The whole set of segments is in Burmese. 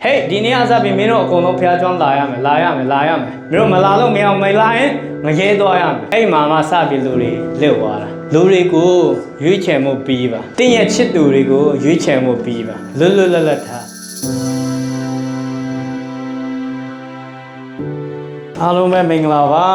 Hey, di ni asa bi mino kono phya chon la ya me. Mino ma la lo me aw mai la yin ma ye twa ya me. Ai ma ma sa bi lu ri leu wa da. Lu ri ko yui che mo pi ba. Tin ye chit tu ri ko yui che mo pi ba. Lu la tha. အားလုံးပဲမင်္ဂလာပါ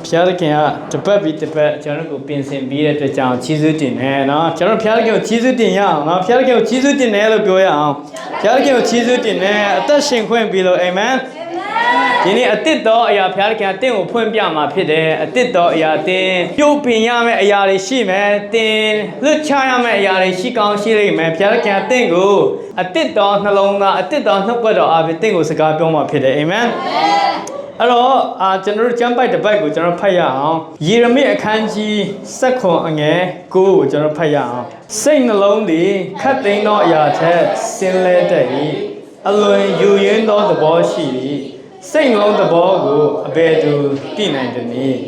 ဖျားခင်ကတစ်ပတ်ပြီးတစ်ပတ်ကျွန်တော်တို့ကိုပြင်ဆင်ပြီးတဲ့အတွက်ကြောင့်ချီးကျူးတင်တယ်เนาะကျွန်တော်ဖျားခင်ကိုချီးကျူးတင်ရအောင်เนาะဖျားခင်ကိုချီးကျူးတင်တယ်လို့ပြောရအောင်ဖျားခင်ကိုချီးကျူးတင်တယ်အသက်ရှင်ခွင့်ပြီးလို့အာမင်ဒီနေ့အတစ်တော်အရာဖျားခင်ကတင့်ကိုဖွင့်ပြမှာဖြစ်တယ်အတစ်တော်အရာတင်ပြုတ်ပင်ရမယ့်အရာတွေရှိမယ်တင်လွတ်ချရမယ့်အရာတွေရှိကောင်းရှိလိမ့်မယ်ဖျားခင်ကတင့်ကိုအတစ်တော်နှလုံးသားအတစ်တော်နှုတ်ပတ်တော်အပြင်တင့်ကိုစကားပြောမှာဖြစ်တယ်အာမင်အဲ့တော့ကျွန်တော်တို့ကျမ်းပိုက်တစ်ပိုက်ကိုကျွန်တော်ဖတ်ရအောင်ယေရမိအခန်းကြီး7အငယ်9ကိုကျွန်တော်ဖတ်ရအောင်စိတ်နှလုံးသည်ခတ်သိမ်းသောအရာထက်စင်လဲတတ်၏အလွန်ယူရင်းသောသဘောရှိ၏စိတ်နှလုံးသဘောကိုအဘယ်သူသိနိုင်သနည်း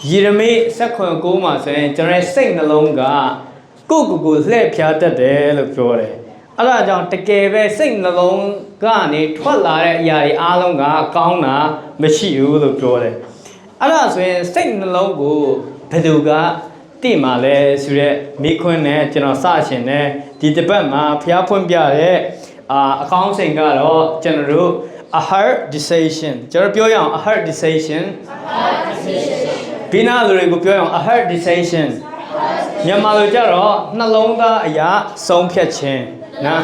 ယေရမိ7:9မှာဆိုရင်ကျွန်တော်ရဲ့စိတ်နှလုံးကကိုလှည့်ဖြားတတ်တယ်လို့ပြောတယ်အဲ့ဒါကြောင့်တကယ်ပဲစိတ်နှလုံးကနေထွက်လာတဲ့အရာတွေအားလုံးကကောင်းတာမရှိဘူးလို့ပြောတယ်အဲ့ဒါဆိုရင်စိတ်နှလုံးကိုဘယ်သူကသိမှလဲဆိုတဲ့မိခွန်းနဲ့ကျွန်တော်စရှင်နဲ့ဒီတစ်ပတ်မှာဖျားဖွင့်ပြတဲ့အကောင်းစဉ်ကတော့ကျွန်တော်တို့ a heart decision ကျွန်တော်ပြောရအောင် a heart decision ဘိနာလူတွေကိုပြောရအောင် a heart decision မြန်မာလိုကြတော့နှလုံးသားအရာဆုံးဖြတ်ခြင်းနော်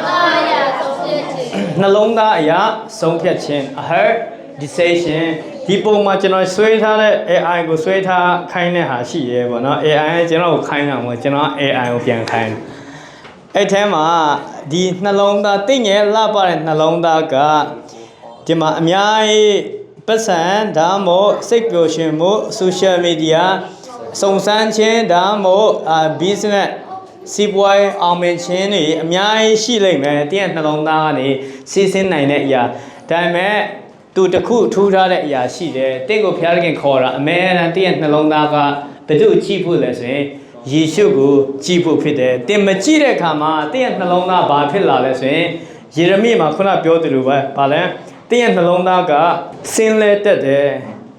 နှလုံးသားအရာဆုံးဖြတ်ခြင်း a heart decision ဒီပုံမှာကျွန်တော်ဆွဲထားတဲ့ AI ကိုဆွဲထားခိုင်းတဲ့ဟာရှိရဲပေါ့နော် AI ကကျွန်တော်ကိုခိုင်းတာမဟုတ်ကျွန်တော် AI ကိုပြန်ခိုင်းတယ်အဲ့ထဲမှာဒီနှလုံးသားသိငယ်လှပတဲ့နှလုံးသားကဒီမှာအများကြီးပတ်စံဒါမှမဟုတ်စိတ်ပျော်ရွှင်မှု social media စုံစမ်းခြင်းဒါမှမဟုတ်business စီးပွားရေးအောင်မြင်ခြင်းတွေအများကြီးရှိလိမ့်မယ်တင့်ရဲ့နှလုံးသားကနေစီးဆင်းနိုင်တဲ့အရာဒါပေမဲ့သူတခုထူးထားတဲ့အရာရှိတယ်တင့်ကိုဖျားခင်ခေါ်တာအမဲတန်တင့်ရဲ့နှလုံးသားကဘယ်သူကြည့်ဖို့လဲဆိုရင်ယေရှုကိုကြည့်ဖို့ဖြစ်တယ်တင်မကြည့်တဲ့အခါမှာတင့်ရဲ့နှလုံးသားဘာဖြစ်လာလဲဆိုရင်ယေရမိမှာခုနပြောသလိုပဲဗာလဲတင့်ရဲ့နှလုံးသားကစင်းလဲတက်တယ်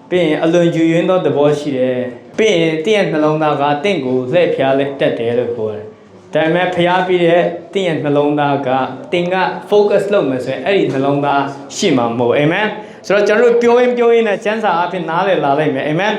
ပြီးရင်အလွန်ယူရင်းသောသဘောရှိတယ်ပြီးရင်တင့်ရဲ့နှလုံးသားကတင့်ကိုလှည့်ဖျားလဲတက်တယ်လို့ပြောတယ်ဒါပေမဲ့ဖျားပြီးတဲ့တင့်ရဲ့နှလုံးသားကတင်က focus လုပ်မယ်ဆိုရင်အဲ့ဒီနှလုံးသားရှိမှာမဟုတ်အာမင်ဆိုတော့ကျွန်တော်တို့ပြောရင်းနဲ့ကျမ်းစာအဖြစ်နားလည်လာလိုက်မယ်အာမင်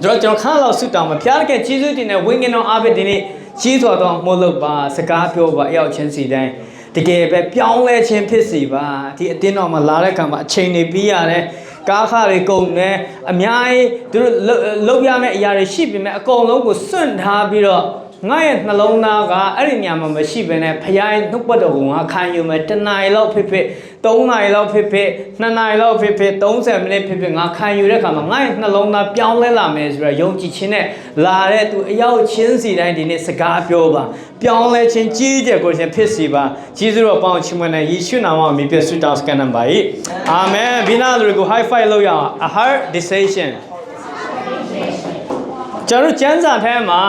ကျွန်တော်ခါလောက်ဆုတောင်းမှာဖျားတဲ့ကျေးဇူးတင်တဲ့ဝိညာဉ်တော်အဖြစ်ဒီနေ့ကြီးစွာသောမို့လို့ပါစကားပြောပါအရောက်ချင်းစီတိုင်းတကယ်ပဲပြောင်းလဲခြင်းဖြစ်စီပါဒီအတင်းတော်မှာလာတဲ့ခါမှာအချိန်တွေပြီးရတယ်ကားခါတွေကုန်နေအများကြီးသူတို့လုပ်ရမယ့်အရာတွေရှိပေမဲ့အကုန်လုံးကိုစွန့်ထားပြီးတော့ငါရဲ့နှလုံးသားကအဲ့ဒီညမှာမရှိဘဲနဲ့ဖျားရဲ့နှုတ်ပတ်တော်ကိုငါခံယူမယ်တနာရီလောက်ဖြစ်ဖြစ်3နာရီလောက်ဖြစ်ဖြစ်2နာရီလောက်ဖြစ်ဖြစ်30မိနစ်ဖြစ်ဖြစ်ငါခံယူတဲ့အခါမှာငါရဲ့နှလုံးသားပြောင်းလဲလာမယ်ဆိုတော့ယုံကြည်ခြင်းနဲ့လာတဲ့သူအရောက်ချင်းစီတိုင်းဒီနေ့စကားပြောပါပြောင်းလဲခြင်းကြီးကျယ်ကိုခြင်းဖြစ်စီပါကြီးစွာပေါင်းချီးမွမ်းတဲ့ယေရှုနာမမှာမြည့်ဆွတောင်းစကန်နံပါတ်အာမင်ဘိနာလူကို high five လုပ်ရအောင် a heart decisionကျွန်တော်ကျမ်းစာထဲမှာ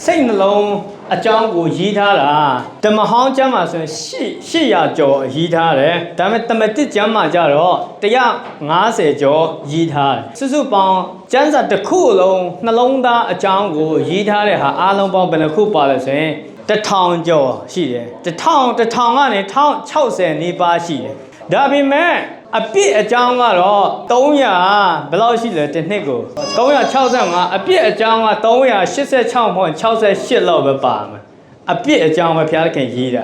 စိတ်နှလုံးအကြောင်းကိုရေးထားတာဓမ္မဟောင်းကျမ်းမှာဆိုရင်800ကျော်ရေးထားတယ်ဒါပေမဲ့တမန်တစ်ကျမ်းမှာကျတော့150ကျော်ရေးထားတယ်စုစုပေါင်းကျမ်းစာတစ်ခုလုံးနှလုံးသားအကြောင်းကိုရေးထားတဲ့ဟာအားလုံးပေါင်းဘယ်နှခုပါလဲဆိုရင်1000ကျော်ရှိတယ်1000ကနေ1060နီးပါးရှိတယ်ဒါပေမဲ့အပြစ်အကြောင်းကတော့300ဘယ်လောက်ရှိလဲတစ်နှစ်ကို365အပြစ်အကြောင်းက386မဟုတ်68လောက်ပဲပါမယ်အပြစ်အကြောင်းပဲဘုရားခင်ရေးတာ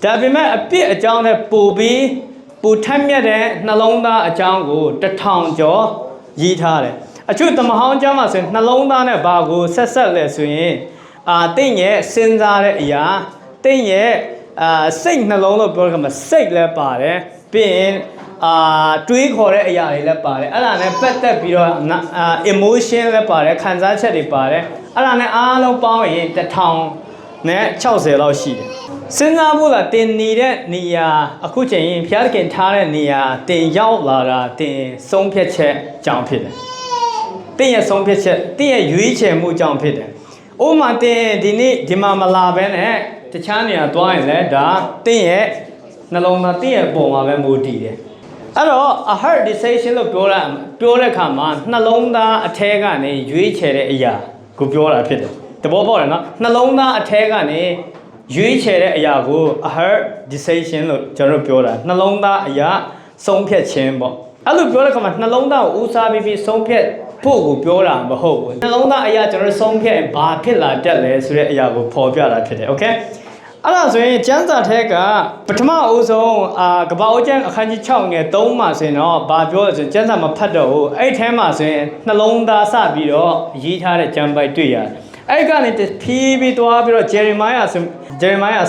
ဒါပေမဲ့အပြစ်အကြောင်းနဲ့ပိုထက်မြက်တဲ့နှလုံးသားအကြောင်းကို1000ကျော်ရေးထားတယ်အချို့သမဟောင်းကျမ်းမှာဆိုရင်နှလုံးသားနဲ့ဘာကိုဆက်လဲဆိုရင်တင့်ရဲ့စဉ်းစားတဲ့အရာတင့်ရဲ့စိတ်နှလုံးလို့ပြောတဲ့အခါမှာစိတ်လည်းပါတယ်ပြီးရင်တွေးခေါ်တဲ့အရာတွေလည်းပါတယ်အဲ့ဒါနဲ့ပတ်သက်ပြီးတော့emotion လည်းပါတယ်ခံစားချက်တွေပါတယ်အဲ့ဒါနဲ့အားလုံးပေါင်းရင်1060လောက်ရှိတယ်စဉ်းစားဖို့လားတင်နေတဲ့နေရာအခုချိန်ရင်ဖျားခင်ထားတဲ့နေရာတင်ရောက်လာတာတင်ဆုံးဖြတ်ချက်ကြောင့်ဖြစ်တယ်တင်ရဲ့ဆုံးဖြတ်ချက်တင်ရဲ့ရွေးချယ်မှုကြောင့်ဖြစ်တယ်ဥပမာတင်ဒီနေ့ဒီမှာမလာဘဲနဲ့တခြားနေရာသွားရင်လည်းဒါတင်ရဲ့ နှလုံးသားတင်းရဲ့ပုံမှာပဲမူတည်တယ်အဲ့တော့ a heart decision လို့ပြောတဲ့အခါမှာနှလုံးသားအထဲကနေရွေးချယ်တဲ့အရာကိုပြောတာဖြစ်တယ်တဘောပေါက်တယ်နော်နှလုံးသားအထဲကနေရွေးချယ်တဲ့အရာကို a heart decision လို့ကျွန်တော်ပြောတာနှလုံးသားအရာဆုံးဖြတ်ခြင်းပေါ့အဲ့လိုပြောတဲ့အခါမှာနှလုံးသားကိုဦးစားပြီးဆုံးဖြတ်ဖို့ကိုပြောတာမဟုတ်ဘူးနှလုံးသားအရာကျွန်တော်ဆုံးဖြတ်ဘာဖြစ်လာတတ်လဲဆိုတဲ့အရာကိုပေါ်ပြတာဖြစ်တယ်โอเคအဲ့ဒါဆိုရင်ကျမ်းစာထဲကပထမအဦးဆုံးကပ္ပအိုးကျမ်းအခန်းကြီး6ငယ်3မှာဆိုရင်တော့ဘာပြောလဲဆိုရင်ကျမ်းစာမဖတ်တော့ဘူးအဲ့ထဲမှာဆိုရင်နှလုံးသားစပြီးတော့ရေးထားတဲ့ကျမ်းပိုက်တွေ့ရတယ်အဲ့ကနေဖြည်းပြီးသွားပြီးတော့ဂျေရမိုင်းယာ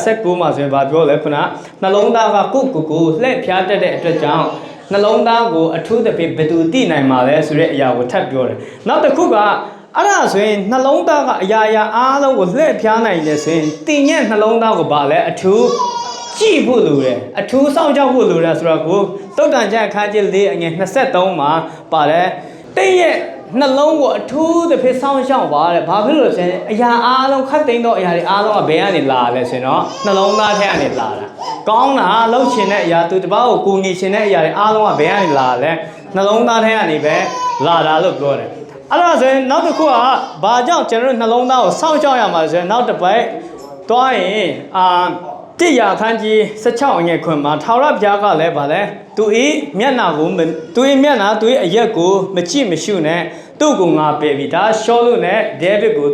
19မှာဆိုရင်ဘာပြောလဲခုနနှလုံးသားကကိုလှည့်ဖြားတတ်တဲ့အတွက်ကြောင့်နှလုံးသားကိုအထူးသဖြင့်ဘယ်သူသိနိုင်မှာလဲဆိုတဲ့အရာကိုထပ်ပြောတယ်နောက်တစ်ခုကအဲ့ဒါဆိုရင်နှလုံးသားကအရာအားလုံးကိုလှည့်ဖြားနိုင်တယ်ဆိုရင်တင်ရဲ့နှလုံးသားကိုဘာလဲအထူးကြည့်ဖို့လိုတယ်အထူးစောင့်ကြောက်ဖို့လိုတယ်ဆိုတော့ကိုတုတ်တန်ကျမ်းအခန်းကြီး4အငယ်23မှာပါတယ်တင်ရဲ့နှလုံးကိုအထူးသဖြင့်စောင့်ရှောက်ပါတဲ့ဘာဖြစ်လို့လဲဆိုရင်အရာအားလုံးခတ်သိမ်းသောအရာတွေအားလုံးကဘယ်ကနေလာလဲဆိုရင်တော့နှလုံးသားထဲကနေလာတာကောင်းတာလှုပ်ရှင်တဲ့အရာသူတပားကိုကိုငြိရှင်တဲ့အရာတွေအားလုံးကဘယ်ကနေလာလဲနှလုံးသားထဲကနေပဲလာတာလို့ပြောတယ်အဲ့ဒါဆိုရင်နောက်တစ်ခုကဘာကြောင့်ကျွန်တော်နှလုံးသားကိုစောင့်ရှောက်ရမှာလဲဆိုရင်နောက်တစ်ပတ်သွားရင်တိရခန်းကြီး16အငယ်ခွင်မှာထာဝရဘုရားကလည်းဗာလဲသူဤမျက်နာကိုသူဤမျက်နာသူဤအရက်ကိုမကြည့်မရှုနဲ့သူ့ကိုငါပယ်ပြီဒါရှောလုနဲ့ဒေးဗစ်ကို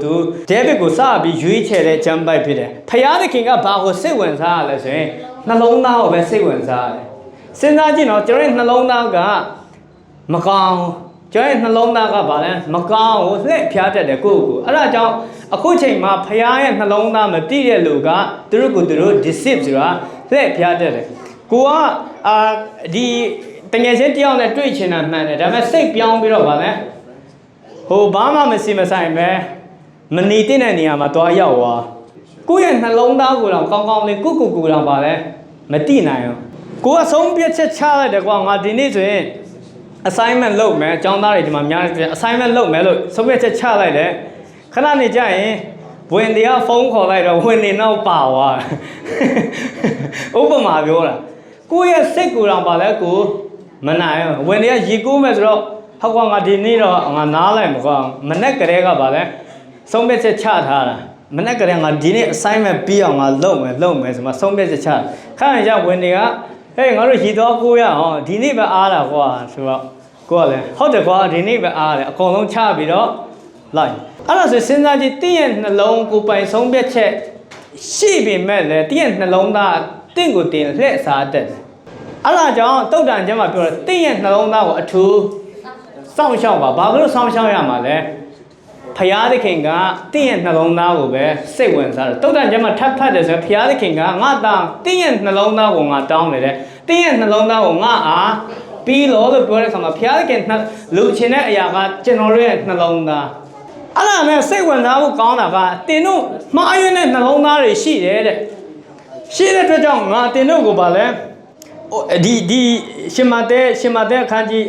စပြီးရွေးချယ်တဲ့ဂျမ်ပိုက်ဖြစ်တယ်ဖယားသခင်ကဘာကိုစိတ်ဝင်စားရလဲဆိုရင်နှလုံးသားကိုပဲစိတ်ဝင်စားရတယ်စဉ်းစားကြည့်နော်ကျွန်တော်ရဲ့နှလုံးသားကမကောင်းကျွန်တော်ရဲ့နှလုံးသားကဗာလဲမကောင်းကိုလှည့်ဖြားတတ်တယ်ကိုယ့်ကိုအဲ့ဒါကြောင့်အခုချိန်မှာဖယားရဲ့နှလုံးသားမတိတဲ့လူကသူတို့ deceive ဆိုတာလှည့်ဖြားတတ်တယ်ကိုကဒီတငယ်ချင်းတယောက်နဲ့တွေ့ချင်တာမှန်တယ်ဒါပေမဲ့စိတ်ပြောင်းပြီးတော့ဗာလဲဟိုဘာမှမစီမဆိုင်ပဲမနေတဲ့နေရာမှာသွားရောက်သွားကိုယ့်ရဲ့နှလုံးသားကိုတော့ကောင်းကောင်းလေးကိုတော့ဗာလဲမတိနိုင်ဘူးကိုကဆုံးဖြတ်ချက်ချလိုက်တယ်ကွာငါဒီနေ့ဆိုရင်assignment လုပ်မယ်အကြောင်းသားတွေဒီမှာများတယ် assignment လုပ်မယ်လို့ဆုံးဖြတ်ချက်ချလိုက်တယ်ခဏနေကြရင်ဝင်တရားဖုန်းခေါ်လိုက်တော့ဝင်နေတော့ပါသွားဥပမာပြောတာကိုယ့်ရဲ့စိတ်ကိုယ်တော်ပါလဲကိုမနိုင်ဝင်တရားရေကူးမယ်ဆိုတော့ဟောက်ကွာငါဒီနေ့တော့ငါနားလိုက်မကွာမနဲ့ကလေးကပါလဲဆုံးဖြတ်ချက်ချထားတာမနဲ့ကလေးငါဒီနေ့ assignment ပြီးအောင်ငါလုပ်မယ်ဆိုမှဆုံးဖြတ်ချက်ချခဏနေကြဝင်နေကဟေးငါတို့ရေတော့ကိုရအောင်ဒီနေ့ပဲအားတာကွာဆိုတော့ကိုကလည်းဟုတ်တယ်ကွာဒီနေ့ပဲအားတယ်အကုန်လုံးချပြီးတော့လိုက်အဲ့ဒါဆိုစဉ်းစားကြည့်တင့်ရဲ့နှလုံးကိုပိုင်ဆုံးဖြတ်ချက်ရှိပေမဲ့လည်းတင့်ရဲ့နှလုံးသားတင့်ကိုတင်လှည့်စားတတ်တယ်အဲ့ဒါကြောင့်တုတ်တန်ကျမ်းမှာပြောတယ်တင့်ရဲ့နှလုံးသားကိုအထူးစောင့်ရှောက်ပါဘာလို့စောင့်ရှောက်ရမှာလဲဖယားသခင်ကတင့်ရဲ့နှလုံးသားကိုပဲစိတ်ဝင်စားတယ်တုတ်တန်ကျမ်းမှာထပ်ဖတ်တယ်ဆိုဖယားသခင်ကငါသားတင့်ရဲ့နှလုံးသားကိုငါတောင်းတယ်တဲ့တင့်ရဲ့နှလုံးသားကိုငါအားပြီးလို့ပြောတဲ့အခါမှာဖျားတဲ့လူချင်းတဲ့အရာကကျွန်တော်တို့ရဲ့နှလုံးသားအဲ့ဒါနဲ့စိတ်ဝင်စားဖို့ကောင်းတာကတင်တို့မှားယွင်းတဲ့နှလုံးသားတွေရှိတယ်တဲ့ရှိတဲ့အတွက်ကြောင့်ငါတင်တို့ကိုပါလဲဒီရှင်မတဲ့အခန်းကြီး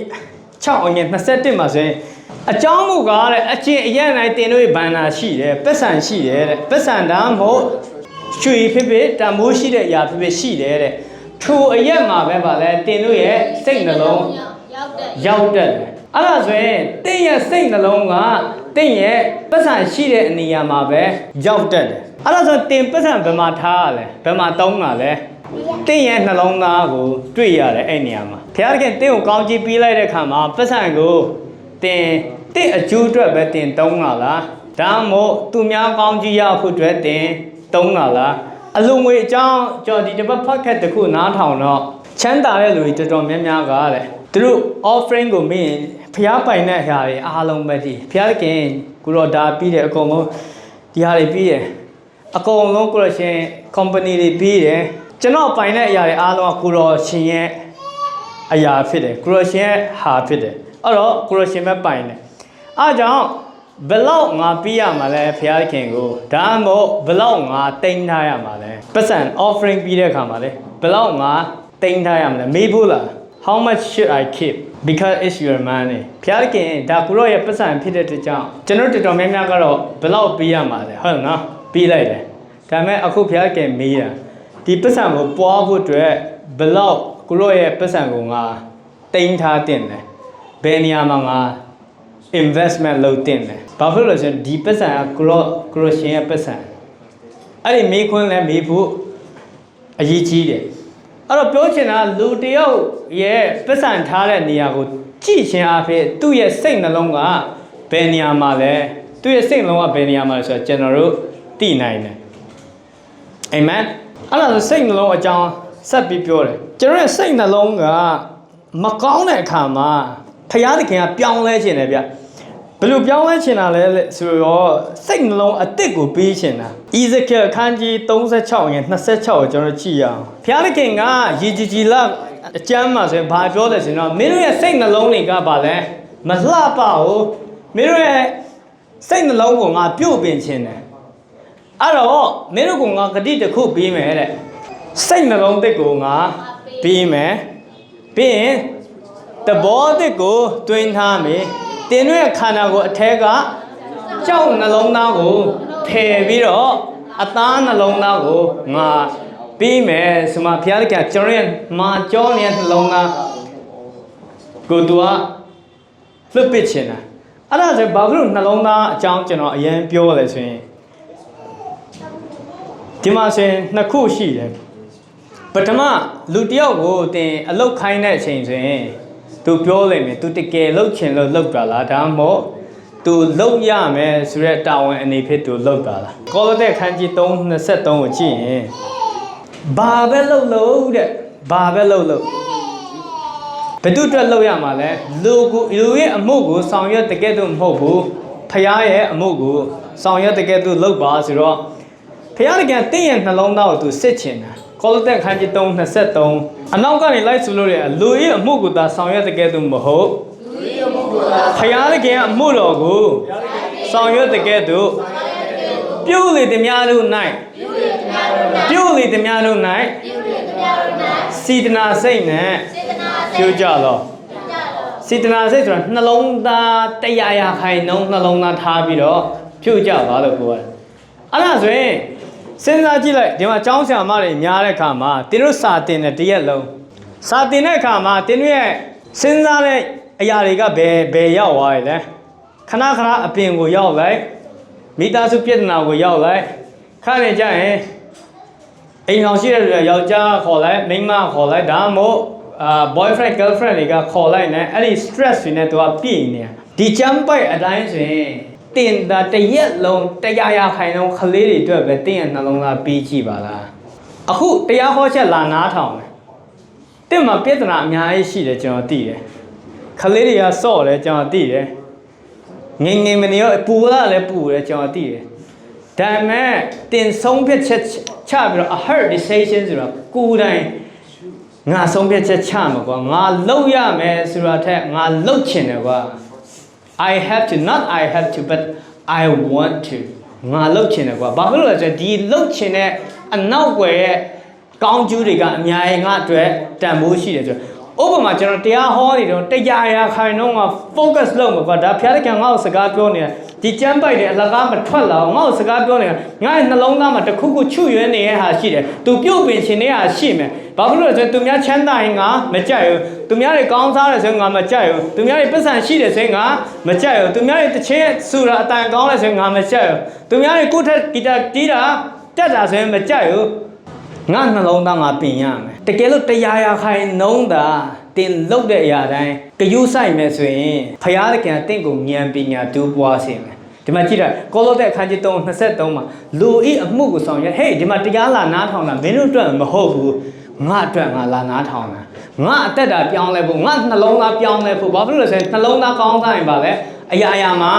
6အငယ်21မှာဆိုရင်အကြောင်းမူကားတဲ့အချင်းအရင်တိုင်းတင်တို့ရဲ့ဘန္နာရှိတယ်ပတ်စံရှိတယ်တဲ့ပတ်စံတမ်းမဟုတ်ရွှေဖြစ်ဖြစ်တမိုးရှိတဲ့အရာဖြစ်ဖြစ်ရှိတယ်တဲ့ထိုအရက်မှာပဲဗာလဲတင်တို့ရဲ့စိတ်နှလုံးရောက်တတ်တယ်အဲ့ဒါဆိုရင်တင်ရဲ့စိတ်နှလုံးကတင်ရဲ့ပတ်စံရှိတဲ့နေရာမှာပဲရောက်တတ်တယ်အဲ့ဒါဆိုတင်ပတ်စံဘယ်မှာထားရလဲဘယ်မှာတုံးတာလဲတင်ရဲ့နှလုံးသားကိုတွေ့ရတယ်အဲ့နေရာမှာဘုရားသခင်တင်ကိုကောင်းချီးပေးလိုက်တဲ့အခါမှာပတ်စံကိုတင်အကျိုးအတွက်ပဲတင်တုံးတာလားဒါမှမဟုတ်သူများကောင်းချီးရဖို့အတွက်တင်တုံးတာလားအလုံးငွေအကြောင်းကျွန်တော်ဒီတစ်ပတ်ဖတ်ခက်တစ်ခုနားထောင်တော့ချမ်းသာတဲ့လူတွေတော်တော်များများကတဲ့သူတို့ offering ကိုမင်းဖျားပိုင်တဲ့အရာတွေအားလုံးပဲဒီဖျားခင်ကိုတော့ဒါပြီးတယ်အကုန်လုံးဒီဟာတွေပြီးတယ်အကုန်လုံးကိုရရှင် company တွေပြီးတယ်ကျွန်တော်ပိုင်တဲ့အရာတွေအားလုံးကကိုရရှင်ရဲ့အရာဖြစ်တယ်ကိုရရှင်ရဲ့ဟာဖြစ်တယ်အဲ့တော့ကိုရရှင်ပဲပိုင်တယ်အားကြောင့်ဘလောက်ငါပြီးရမှာလဲဖျားခင်ကိုဒါမှမဟုတ်ဘလောက်ငါတိန်းထားရမှာလဲပတ်စံ offering ပြီးတဲ့အခါမှာလဲဘလောက်ငါတိန်းထားရမှာလဲမေးဖို့လား how much should I keep because it's your money ဖျားခင်ဒါကိုရောရဲ့ပတ်စံဖြစ်တဲ့အတွက်ကြောင့်ကျွန်တော်တော်တော်များများကတော့ဘလောက်ပြီးရမှာလဲဟုတ်နော်ပြီးလိုက်တယ်ဒါပေမဲ့အခုဖျားခင်မေးတာဒီပတ်စံကိုပွားဖို့အတွက် ဘလောက်ကိုရောရဲ့ပတ်စံကိုငါတိန်းထားတင်တယ်ဘယ်နေရာမှာငါ investment လုပ်တင်တယ်ဘာဖြစ်လို့လဲဆိုတော့ဒီပတ်စံကကိုရောရှင်ရဲ့ပတ်စံအဲ့ဒီမေးခွန်းလဲမေးဖို့အရေးကြီးတယ်အဲ့တော့ပြောချင်တာလူတယောက်ရဲ့ပတ်စံထားတဲ့နေရာကိုကြည့်ခြင်းအဖြစ်သူ့ရဲ့စိတ်နှလုံးကဘယ်နေရာမှာလဲသူ့ရဲ့စိတ်နှလုံးကဘယ်နေရာမှာလဲဆိုတော့ကျွန်တော်တို့သိနိုင်တယ်အာမင်အဲ့ဒါဆိုစိတ်နှလုံးအကြောင်းဆက်ပြီးပြောတယ်ကျွန်တော်ရဲ့စိတ်နှလုံးကမကောင်းတဲ့အခါမှာဖျားသခင်ကပြောင်းလဲခြင်းတယ်ဗျဘယ်လိုပြောင်းလဲခြင်းတာလဲဆိုတော့စိတ်နှလုံးအသစ်ကိုပေးခြင်းတာဣဇကိအခန်းကြီး36ငယ်26ကိုကျွန်တော်ကြည့်ရအောင်ဖျားသခင်ကယေဂျီဂျီလာအကျမ်းမှာဆိုရင်ဘာပြောလဲဆိုတော့မင်းတို့ရဲ့စိတ်နှလုံးတွေကဘာလဲမလှပဘူးမင်းတို့ရဲ့စိတ်နှလုံးကိုငါပြုတ်ပင်ခြင်းတယ်အဲ့တော့မင်းတို့ကငါဂတိတစ်ခုပေးမယ်တဲ့စိတ်နှလုံးသစ်ကိုငါပေးမယ်ပြီးရင်တဘောသစ်ကိုတွင်းထားမယ်တင်ရဲ့ခန္ဓာကိုအထက်ကကြောက်နှလုံးသားကိုဖယ်ပြီးတော့အသားနှလုံးသားကိုငါပေးမယ်ဆိုမှဘုရားသခင်ကျွန်တော်ရဲ့မာကြောနေတဲ့နှလုံးသားကိုသူကလွတ်ပစ်ချင်တာအဲ့ဒါဆိုဘာဖြစ်လို့နှလုံးသားအကြောင်းကျွန်တော်အရင်ပြောလဲဆိုရင်ဒီမှာဆိုရင်နှစ်ခုရှိတယ်ပထမလူတယောက်ကိုတင်အလုတ်ခိုင်းတဲ့အချိန်ဆိုရင်သူပြောလိမ့်မယ်သူတကယ်လှုပ်ချင်လို့လှုပ်တာလားဒါမှမဟုတ်သူလှုပ်ရမယ်ဆိုတဲ့တာဝန်အနေဖြင့်သူလှုပ်တာလားကောလောသဲခန်းကြီး3:23ကိုကြည့်ရင်ဘာပဲလှုပ်လို့တဲ့ဘာပဲလှုပ်လို့ဘယ်သူအတွက်လှုပ်ရမှာလဲလူရဲ့အမှုကိုဆောင်ရွက်တကယ်တော့မဟုတ်ဘူးဖခင်ရဲ့အမှုကိုဆောင်ရွက်တကယ်တော့လှုပ်ပါဆိုတော့ဖခင်ကတင့်ရဲ့နှလုံးသားကိုသူစစ်ချင်တာကောလောသဲခန်းကြီး3:23အနောက်ကနေလိုက်ဆိုလို့ရလူရဲ့အမှုကိုသာဆောင်ရွက်တကယ်တော့မဟုတ်ဖခင်ရဲ့အမှုတော်ကိုဆောင်ရွက်တကယ်တော့ပြုလေသည်များတို့၌ပြုလေသည်များတို့၌စေတနာစိတ်နဲ့ပြုကြလောစေတနာစိတ်ဆိုတာနှလုံးသား100%ခိုင်နှုန်းနှလုံးသားထားပြီးတော့ပြုကြပါလို့ပြောတယ်အဲ့ဒါဆိုရင်စဉ်းစားကြည့်လိုက်ဒီမှာကျောင်းဆရာမတွေများတဲ့အခါမှာတင်းတို့စာတင်တဲ့တရက်လုံးစာတင်တဲ့အခါမှာတင်းတို့ရဲ့စဉ်းစားတဲ့အရာတွေကဘယ်ရောက်သွားလဲခဏခဏအပြင်ကိုရောက်လိုက်မိသားစုပြဿနာကိုရောက်လိုက်ခါနေကြရင်အိမ်အောင်ရှိတဲ့လူကယောက်ျားခေါ်လိုက်မိန်းမခေါ်လိုက်ဒါမှမဟုတ်boyfriend girlfriend တွေကခေါ်လိုက်နေအဲ့ဒီ stress တွေနဲ့သူကပြည့်နေဒီချမ်းပိုက်အတိုင်းဆိုရင်တင်တာတရက်လုံး100%ခိုင်လုံးခလေးတွေအတွက်ပဲတင်းရဲ့နှလုံးသားပြီးကြည့်ပါလားအခုတရားဟောချက်လာနားထောင်တယ်တင်းမှာပြဿနာအများကြီးရှိတယ်ကျွန်တော်သိတယ်ခလေးတွေကစော့တယ်ကျွန်တော်သိတယ်ငင်မနေရောပူလာလည်းပူတယ်ကျွန်တော်သိတယ်ဒါပေမဲ့တင်ဆုံးဖြတ်ချက်ချပြီးတော့ a hard decision ဆိုတော့ကိုယ်တိုင်ငါဆုံးဖြတ်ချက်ချမှာကွာငါလုပ်ရမယ်ဆိုတာထက်ငါလုပ်ချင်တယ်ကွာI have to not I have to but I want to ငါလုပ်ချင်တယ်ကွာဘာဖြစ်လို့လဲဆိုတော့ဒီလုပ်ချင်တဲ့အနောက်ွယ်ရဲ့ကောင်းကျိုးတွေကအများကြီးငါအတွက်တန်ဖိုးရှိတယ်ဆိုတော့ဥပမာကျွန်တော်တရားဟောနေတော့100%ခိုင်နှုန်းက focus လုပ်မှာကွာဒါဖျားတဲ့ကံငါ့ကိုစကားပြောနေတာဒီကျမ်းပိုက်တွေအလကားမထွက်လာအောင်ငါ့ကိုစကားပြောနေတာငါ့ရဲ့နှလုံးသားမှာတစ်ခုခုချွတ်ရွဲနေတဲ့ဟာရှိတယ်သူပြုတ်ပင်ရှင်နေတာရှိမယ်ဘာဖြစ်လို့လဲဆိုတော့သူများချမ်းသာရင်ငါမကြိုက်ဘူးသူများတွေကောင်းစားတယ်ဆိုရင်ငါမကြိုက်ဘူးသူများတွေပတ်စံရှိတယ်ဆိုရင်ငါမကြိုက်ဘူးသူများတွေတချင်းဆူတာအတန်ကောင်းတယ်ဆိုရင်ငါမကြိုက်ဘူးသူများတွေကိုယ့်ထက်ဂီတာတီးတာတက်တာဆိုရင်မကြိုက်ဘူးငါနှလုံးသားငါပြင်ရမယ်တကယ်လို့100%ခိုင်နှုန်းတာတင်လုတ်တဲ့အရာတိုင်းကြယူဆိုင်မယ်ဆိုရင်ဖျားသခင်တင့်ကိုဉာဏ်ပညာတူးပွားစေမယ်ဒီမှာကြည့်တာကောလောသဲအခန်းကြီး3:23မှာလူဤအမှုကိုဆောင်ရွက်ဟေးဒီမှာတရားလာနားထောင်တာမင်းတို့အတွက်မဟုတ်ဘူးငါအတွက်ငါလာနားထောင်တာငါအသက်တာပြောင်းလဲဖို့ငါနှလုံးသားပြောင်းလဲဖို့ဘာဖြစ်လို့လဲဆိုရင်နှလုံးသားကောင်းစားရင်ပါလေအရာရာမှာ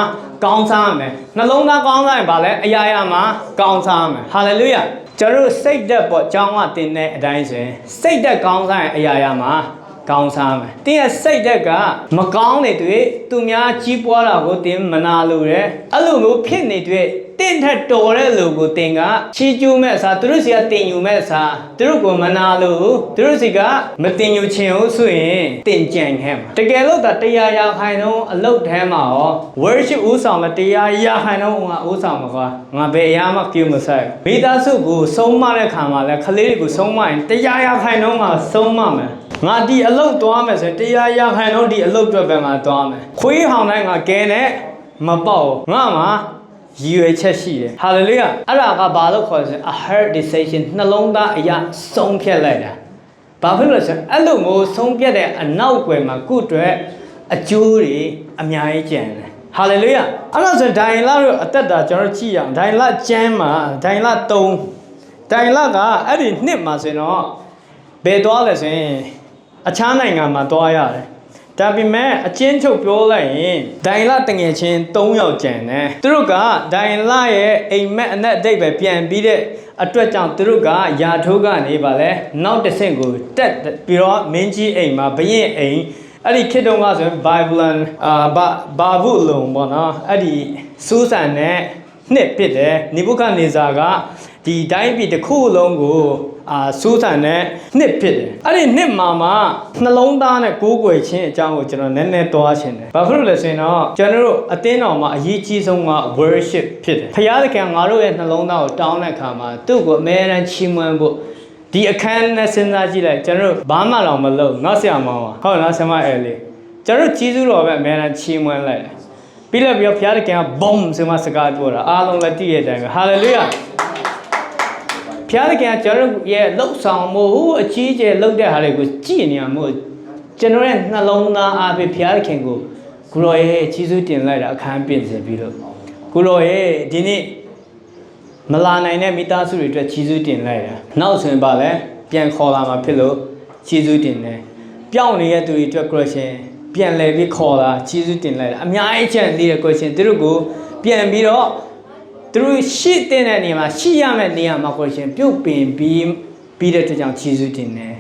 ကောင်းစားမယ်နှလုံးသားကောင်းစားရင်ပါလေအရာရာမှာကောင်းစားမယ်ဟာလေလုယာကျွန်တော်တို့စိတ်သက်ပေါ့ကျောင်းကတင်တဲ့အတိုင်းဆိုရင်စိတ်သက်ကောင်းစားရင်အရာရာမှာကောင်းစားမယ်တင်းရဲ့စိတ်သက်ကမကောင်းနေတွေ့သူများကြီးပွားတာကိုတင်းမနာလို့ရဲအဲ့လိုမျိုးဖြစ်နေတွေ့ တင်းထက်တော်တဲ့လူကိုတင်ကချီးကျူးမဲ့အစားသူတို့စီကတင်ယူမဲ့အစားသူတို့ကိုမနာလို့သူတို့စီကမတင်ယူချင်ဘူးဆိုရင်တင်ကြံခဲ့မှာတကယ်လို့တရားရခိုင်တော့အလုတ်ထဲမှာရော worship ဦးဆောင်တဲ့တရားရခိုင်တော့ငါဦးဆောင်မှာကွာငါဘယ်အရာမှပြုမဆိုင်မိသားစုကိုဆုံးမတဲ့ခါမှာလဲခလေးတွေကိုဆုံးမရင်တရားရခိုင်တော့ငါဆုံးမမယ်ငါဒီအလုတ်သွားမယ်ဆိုတရားရခိုင်တော့ဒီအလုတ်အတွက်ပဲငါသွားမယ်ခွေးဟောင်းတိုင်းငါကဲနဲ့မပေါ့ငါမှာရည်ရွယ်ချက်ရှိတယ်ဟာလေလုယာအဲ့ဒါကဘာလို့ခေါ်လဲ a heart decision နှလုံးသားအရာဆုံးဖြတ်လိုက်တာဘာဖြစ်လို့လဲဆိုအဲ့လိုမျိုးဆုံးဖြတ်တဲ့အနောက်ွယ်မှာကုအတွက်အကျိုးတွေအများကြီးကျန်တယ်ဟာလေလုယာအဲ့တော့ဆိုဒိုင်လတို့အသက်တာကျွန်တော်ကြည့်ရအောင်ဒိုင်လကျမ်းမှာဒိုင်လ3ဒိုင်လကအဲ့ဒီနှစ်မှာဆိုတော့ဘယ်သွားလဲဆိုရင်အခြားနိုင်ငံမှာသွားရတယ်ဒါပေမဲ့အချင်းချုပ်ပြောလိုက်ရင်ဒိုင်လတငယ်ချင်း3ယောက်ကျန်တယ်သူတို့ကဒိုင်လရဲ့အိမ်မက်အနက်အတိတ်ပဲပြန်ပြီးတဲ့အတွက်ကြောင့်သူတို့ကယာထိုးကနေပါလဲနောက်တစ်ဆင့်ကိုတက်ပြီးတော့မင်းကြီးအိမ်မှာဘရင်အိမ်အဲ့ဒီခေတ်တုန်းကဆိုရင် Babylon ဘာဘူးလုံပေါ့နော်အဲ့ဒီစူးစံနဲ့နှစ်ပစ်တယ်နေဗုခဒ်နေဇာကဒီတိုင်းပြည်တစ်ခုလုံးကိုစူးစံနဲ့နှစ်ဖြစ်တယ်အဲ့ဒီနှစ်မှာနှလုံးသားနဲ့ကိုးကွယ်ခြင်းအကြောင်းကိုကျွန်တော်နည်းနည်းတွားခြင်းတယ်ဘာဖြစ်လို့လဲဆိုရင်တော့ကျွန်တော်တို့အသင်းတော်မှာအရေးကြီးဆုံးက worship ဖြစ်တယ်ဖခင်သခင်ငါတို့ရဲ့နှလုံးသားကိုတောင်းတဲ့အခါမှာသူ့ကိုအမြဲတမ်းချီးမွမ်းဖို့ဒီအခန်းနဲ့စဉ်းစားကြည့်လိုက်ကျွန်တော်တို့ဘာမှတော့မလုပ်ငါဆရာမောင်ပါဟုတ်လားဆရာမအဲလေးကျွန်တော်တို့ကြီးစုတော်ပဲအမြဲတမ်းချီးမွမ်းလိုက်တယ်ပြီးတော့ဖခင်သခင်ကဘုံဆိုမှစကားပြောတာအားလုံးလည်းတည့်ရတဲ့အတိုင်းပဲဟာလေလုယာဖျားတဲ့ကကျွန်တော်ရဲ့လှုပ်ဆောင်မှုအကြီးကျယ်လှုပ်တဲ့ဟာတွေကိုကြည့်နေရမို့ကျွန်တော်ရဲ့နှလုံးသားအားဖြင့်ဖျားတဲ့ခင်ကိုကိုရောရဲ့ကြီးစုတင်လိုက်တာအခန်းပြင်ဆင်ပြီးတော့ကိုရောရဲ့ဒီနေ့မလာနိုင်တဲ့မိသားစုတွေအတွက်ကြီးစုတင်လိုက်တာနောက်ဆိုရင်ပါလဲပြန်ခေါ်လာမှာဖြစ်လို့ကြီးစုတင်တယ်ပြောင်းနေတဲ့သူတွေအတွက် question ပြန်လဲပြီးခေါ်လာကြီးစုတင်လိုက်တာအများကြီးချန်သေးတဲ့ question သူတို့ကိုပြန်ပြီးတော့သူတို့ရှိတဲ့နေရာမှာရှိရမယ့်နေရာမှာကိုရှင်ပြုတ်ပင်ပြီးတဲ့အတွက်ကြောင့်ခြေစွတင်တယ်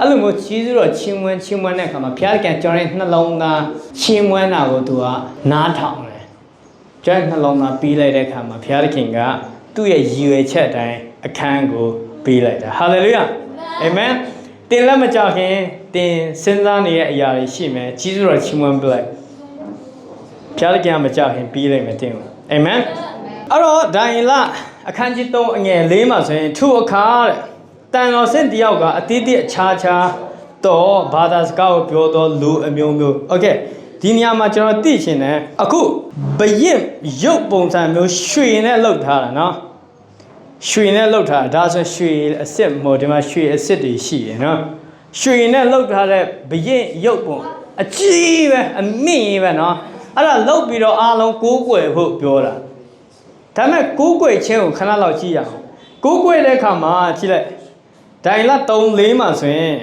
အဲ့လိုမျိုးခြေစွတော့ချင်းမွန်းတဲ့အခါမှာဖျားကန်ကျွန်တော်ရဲ့နှလုံးသားချင်းမွန်းတာကိုသူကနားထောင်တယ်ကျွန်တော်နှလုံးသားပြီးလိုက်တဲ့အခါမှာဖျားခင်ကသူ့ရဲ့ရည်ရွယ်ချက်တိုင်းအခန်းကိုပြီးလိုက်တာဟာလေလုယာအာမင်တင်လက်မကြခင်တင်စဉ်းစားနေတဲ့အရာတွေရှိမယ်ခြေစွတော့ချင်းမွန်းပြလိုက်ဖျားခင်မကြခင်ပြီးလိုက်မယ်တင်အာမင်အဲ့တော့ဒိုင်လအခန်းကြီး3အငယ်4မှာဆိုရင်သူ့အခါတဲ့တန်တော်ဆင့်တယောက်ကအတိတ်အခြားတော့ဘာသာစကားကိုပြောတော့လူအမျိုးမျိုးโอเคဒီနေရာမှာကျွန်တော်သိချင်တယ်အခုဘရင်ရုပ်ပုံစံမျိုးရွှေနဲ့လှုပ်ထားတာเนาะရွှေနဲ့လှုပ်ထားတာဒါဆိုရွှေအစ်စ်မို့ဒီမှာရွှေအစ်စ်တွေရှိရယ်เนาะရွှေနဲ့လှုပ်ထားတဲ့ဘရင်ရုပ်ပုံအကြီးပဲအမြင့်ပဲเนาะအဲ့ဒါလှုပ်ပြီးတော့အားလုံးကိုးကွယ်ဖို့ပြောတာဒါမဲ့ကိုးကွယ်ခြင်းကိုခဏလောက်ကြည့်ရအောင်ကိုးကွယ်တဲ့အခါမှာကြည့်လိုက်ဒိုင်လ3-4မှာဆိုရင်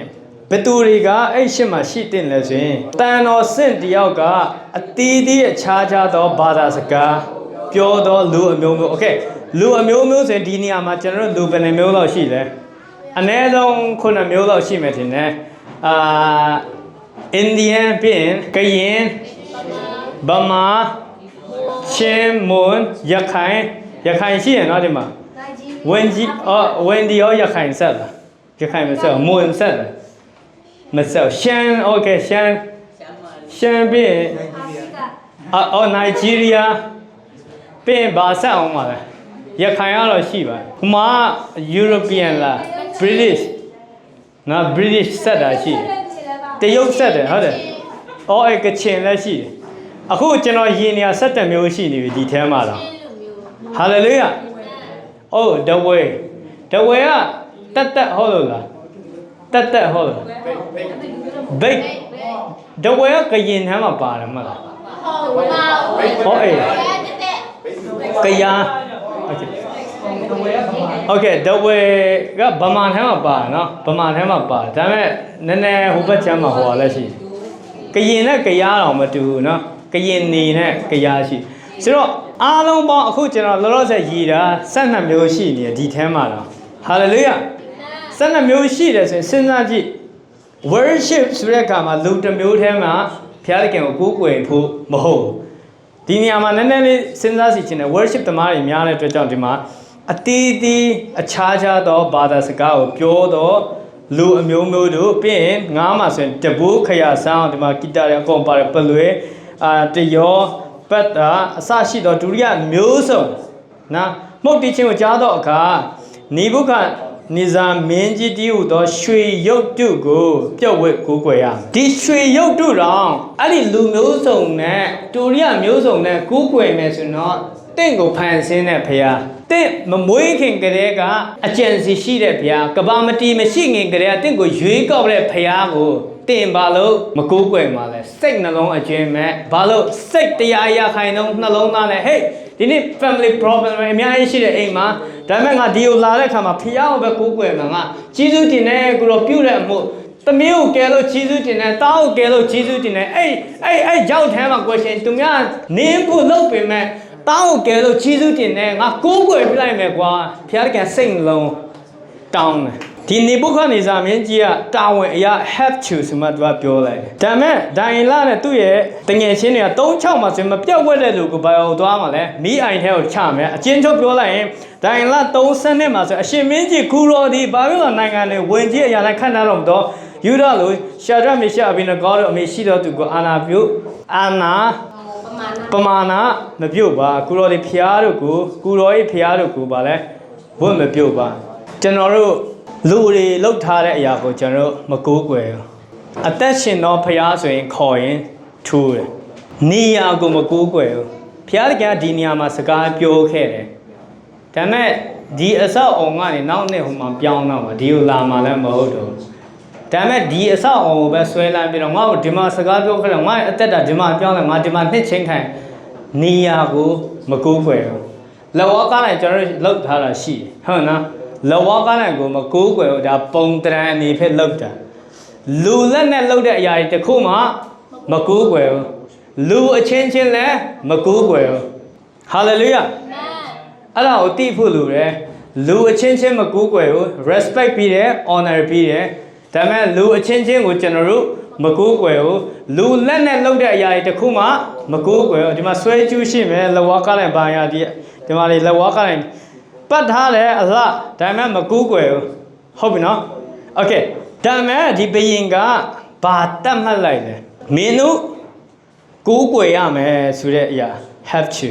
ဘသူတွေကအဲ့ရှစ်မှာရှိတင်လဲဆိုရင်တန်တော်ဆင့်တယောက်ကအတီးတီးအခြားသောဘာသာစကားပြောတော့လူအမျိုးမျိုးโอเคလူအမျိုးမျိုးဆိုရင်ဒီနေရာမှာကျွန်တော်တို့လူဘယ်နှမျိုးလောက်ရှိလဲအနည်းဆုံး9မျိုးလောက်ရှိမယ်ထင်တယ်အိန္ဒိယပြင်ကရင်ဗမာချင်းမွန်ရခိုင်ရှိရနော်ဒီမှာဝင်ဒီရောရခိုင်ဆက်လားရခိုင်မဆက်မွန်ဆက်လားမဆက်ရှမ်းโอเคရှမ်းပြင်နိုင်ဂျီးရီးယားပြင်ဘာဆက်အောင်ပါလဲရခိုင်ကတော့ရှိပါဟိုမှာ European လား British နော် British ဆက်တာရှိတယ်တရုတ်ဆက်တယ်ဟုတ်တယ်အဲ့ကချင်လည်းရှိတယ်အခုကျွန်တော်ယင်နေရ17မျိုးရှိနေပြီဒီထဲမှာတော့ဟာလေလုယာအိုးဒဝဲကတက်ဟုတ်လို့လားတက်ဟုတ်လို့ဘိတ်ဒဝဲကရင်ထဲမှာပါတယ်မလားဟုတ်အေးကယားโอเคဒဝဲကဗမာထဲမှာပါနော်ဗမာထဲမှာပါဒါပေမဲ့နည်းနည်းဟိုဘက်ချမ်းမှာဟိုပါလဲရှိကရင်နဲ့ကယားတော့မတူဘူးနော်ကရင်နေနဲ့ကယားရှိဆိုတော့အားလုံးပေါင်းအခုကျွန်တော်လောလောဆယ်ရည်တာ12မျိုးရှိနေတယ်ဒီထဲမှာတော့ဟာလေလုယာ12မျိုးရှိတယ်ဆိုရင်စဉ်းစားကြည့် worship ဆိုတဲ့အခါမှာလူတစ်မျိုးထဲမှာဘုရားသခင်ကိုကိုးကွယ်ဖို့မဟုတ် ဒီနေရာမှာနည်းနည်းလေးစဉ်းစားစီခြင်းနဲ့ worship သမားတွေများတဲ့အတွက်ကြောင့်ဒီမှာအတီးတီးအခြားခြားသောဘာသာစကားကိုပြောတော့လူအမျိုးမျိုးတို့ပြီးရင်ငားမှာဆိုရင်တပူးခရဆောင်းဒီမှာဂီတာတွေအကုန်ပါတယ်ပလွေတယောပတ်တာအစရှိသောဒုတိယမျိုးစုံနော်မှုတ်တီးခြင်းကိုကြားတော့အခါနေဘုခနေဇာမင်းကြီးတီးဟူသောရွှေရုပ်တုကိုပြုတ်ဝဲကိုးကွယ်ရဒီရွှေရုပ်တုတော်အဲ့ဒီလူမျိုးစုံနဲ့ဒုတိယမျိုးစုံနဲ့ကိုးကွယ်မယ်ဆိုတော့တင့်ကိုဖန်ဆင်းတဲ့ဖရာတင့်မမွေးခင်ကလေးကအကျင့်စီရှိတဲ့ဖရာကဘာမတီမရှိငင်ကလေးကတင့်ကိုရွေးကောက်တဲ့ဖရာကိုတင်ဘာလို့မကိုးကွယ်မှာလဲစိတ်နှလုံးအကျဉ်းမဲ့ဘာလို့စိတ်တရားရခိုင်နှုန်းနှလုံးသားနဲ့ဟေးဒီနေ့ family problem အများကြီးရှိတဲ့အိမ်မှာဒါပေမဲ့ငါဒီကိုလာတဲ့ခါမှာဖရာကိုပဲကိုးကွယ်မှာငါကြီးစုတင်တဲ့ကိုတော့ပြုတဲ့အမှုသမီးကိုကဲလို့ကြီးစုတင်တယ်တားကိုကဲလို့ကြီးစုတင်တယ်အဲ့ရောက်ထဲမှာ question သူများနင်းဖို့လုပ်ပေမဲ့တားကိုကဲလို့ကြီးစုတင်တယ်ငါကိုးကွယ်ပြလိုက်မယ်ကွာဖရာကစိတ်လုံးတောင်းတယ်ဒီနေဘုခနေဇာမင်းကြီးကတာဝန်အရာ have to ဆိုမှသူကပြောလိုက်တယ်ဒါမဲ့ဒိုင်လာနဲ့သူ့ရဲ့တငယ်ချင်းတွေက3-6မှာဆိုမပြောက်ဝက်တဲ့လူကိုဘာလို့သွားမှာလဲမီးအိုင်ထဲကိုချမယ်အချင်းချုပ်ပြောလိုက်ရင်ဒိုင်လာ30နှစ်မှာဆိုအရှင်မင်းကြီးဂူတော်ဒီဘာလို့လဲနိုင်ငံတွေဝင်ကြီးအရာနဲ့ခန့်ထားလို့မတော့ယူရလို့ရှာရမေရှာအဘိနကောတို့အမေရှိတော်သူကိုအာနာပြုအာနာပမာဏမပြုတ်ပါကုတော်ဒီဖျားတို့ကိုကုတော်၏ဖျားတို့ကိုဗာလဲဝတ်မပြုတ်ပါကျွန်တော်တို့လူတွေလှုပ်ထားတဲ့အရာကိုကျွန်တော်မကိုးကွယ်ဘူးအသက်ရှင်သောဖျားဆိုရင်ခေါ်ရင်ထူးတယ်နေရာကိုမကိုးကွယ်ဘူးဖျားတကယ်ဒီနေရာမှာစကားပြောခဲ့တယ်ဒါမဲ့ဒီအဆောက်အုံကနေနောက်နှစ်ဟိုမှာပြောင်းတော့မှာဒီကိုလာမှလည်းမဟုတ်တော့ဒါမဲ့ဒီအဆောက်အုံကိုပဲဆွဲလန်းပြီးတော့ငါ့ကိုဒီမှာစကားပြောခဲ့တယ်ငါ့အသက်တာဒီမှာပြောင်းတယ်ငါဒီမှာနှစ်ချင်းထိုင်နေရာကိုမကိုးကွယ်ဘူးလောကနဲ့ကျွန်တော်လှုပ်ထားတာရှိဟုတ်နော်လောကနဲ့ကိုမကိုးကွယ်ဘူးဒါပုံတရံအနေဖြင့်လှုပ်တာလူလက်နဲ့လှုပ်တဲ့အရာတွေတခုမှမကိုးကွယ်ဘူးလူအချင်းချင်းလည်းမကိုးကွယ်ဘူးဟာလေလုယာအဲ့ဒါကိုသိဖို့လိုတယ်လူအချင်းချင်းမကိုးကွယ်ဘူး respect ပြီးတယ် honor ပြီးတယ်ဒါပေမဲ့လူအချင်းချင်းကိုကျွန်တော်တို့မကိုးကွယ်ဘူးလူလက်နဲ့လှုပ်တဲ့အရာတွေတခုမှမကိုးကွယ်ဘူးဒီမှာဆွဲကျူးရှိမယ်လောကနဲ့ဘာညာဒီမှာလေလောကနဲ့ပတ်ထားတယ်အလှဒါပေမဲ့မကိုးကွယ်ဘူးဟုတ်ပြီနော်โอเคဒါပေမဲ့ဒီဘယင်ကဘာတတ်မှတ်လိုက်လဲမင်းတို့ကိုးကွယ်ရမယ်ဆိုတဲ့အရာ have to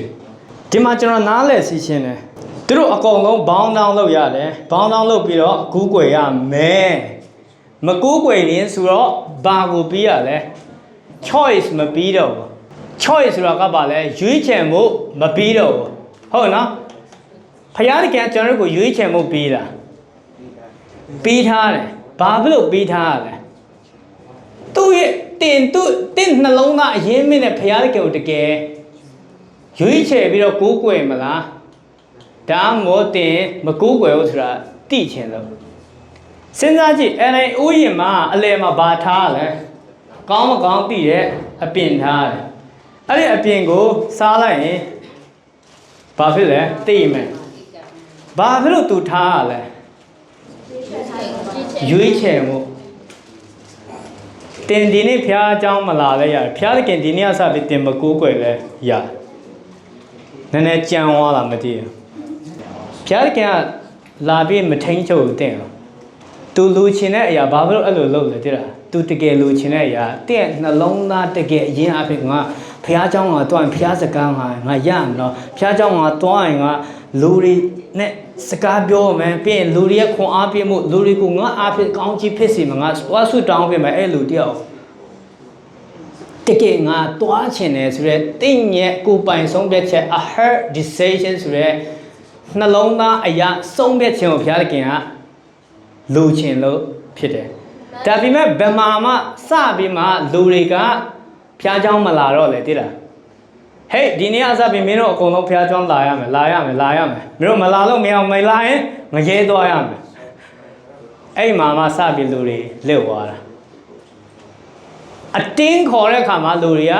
ဒီမှာကျွန်တော်နားလည်စီရှင်းတယ်သူတို့အကုန်လုံးဘောင်းတောင်းလုပ်ရတယ်ဘောင်းတောင်းလုပ်ပြီးတော့ကိုးကွယ်ရမယ်မကိုးကွယ်ရင်ဆိုတော့ဘာကိုပြီးရလဲ choice မပြီးတော့ဘူး choice ဆိုတာကဘာလဲရွေးချယ်မှုမပြီးတော့ဘူးဟုတ်နော်ဖယားတကယ်ကျွန်တော်တို့ကိုရွေးချယ်မှုပြီးတာပြီးထားတယ်ဘာဖြစ်လို့ပြီးထားရလဲသူ့ရဲ့တင်နှလုံးသားအရင်မင်းနဲ့ဖယားတကယ်ကိုတကယ်ရွေးချယ်ပြီးတော့ကိုးကွယ်မလားဒါမို့တင်မကိုးကွယ်ဘူးဆိုတာသိချင်လို့စဉ်းစားကြည့်အဲ့ဒီဥယျာဉ်မှာအလယ်မှာဘာထားလဲကောင်းမကောင်းသိရဲ့အပြင်ထားတယ်အဲ့ဒီအပြင်ကိုစားလိုက်ရင်ဘာဖြစ်လဲသိမယ်ဘာဖြစ်လို့သူထားရလဲရွေးချယ်မှုတင်ဒီနေ့ဖျားအကြောင်းမလာလဲရဖျားတကင်ဒီနေ့အစပြီးတင်မကိုးကွယ်လဲရနည်းနည်းကြံသွားတာမသိဘူးဖျားတကင်ကလာပြီးမထိန်ချုပ်တင်သူလူချင်တဲ့အရာဘာဖြစ်လို့အဲ့လိုလုပ်လဲတဲ့လားသူတကယ်လူချင်တဲ့အရာတဲ့နှလုံးသားတကယ်အရင်အဖြစ်ငါဖျားเจ้าငါတွားရင်ဖျားစကားငါရမလို့ဖျားเจ้าငါတွားရင်ငါလူတွေနဲ့စကားပြောမယ်ပြီးရင်လူတွေရဲ့ခွန်အားပြမှုလူတွေကိုငါအားဖြစ်ကောင်းကြီးဖြစ်စီမှာငါသွားဆွတောင်းပြမယ်အဲ့လူတယောက်တကယ်ငါတွားချင်တယ်ဆိုရဲတင့်ရဲ့ကိုပိုင်ဆုံးဖြတ်ချက် a heart decision ဆိုရဲနှလုံးသားအရာဆုံးဖြတ်ခြင်းကိုဖျားတခင်ကလူချင်လို့ဖြစ်တယ်ဒါပေမဲ့ဗမာမှစပြီးမှလူတွေကဖျားเจ้าမလာတော့လေတိလားဟေးဒီနေ့အစပြီးမင်းတို့အကုန်လုံးဖျားเจ้าလာရမယ်မင်းတို့မလာလို့မရအောင်မလာရင်ငရဲသွားရမယ်အဲ့မှာမှစပြီးလူတွေလစ်သွားတာအတင်းခေါ်တဲ့အခါမှာလူတွေက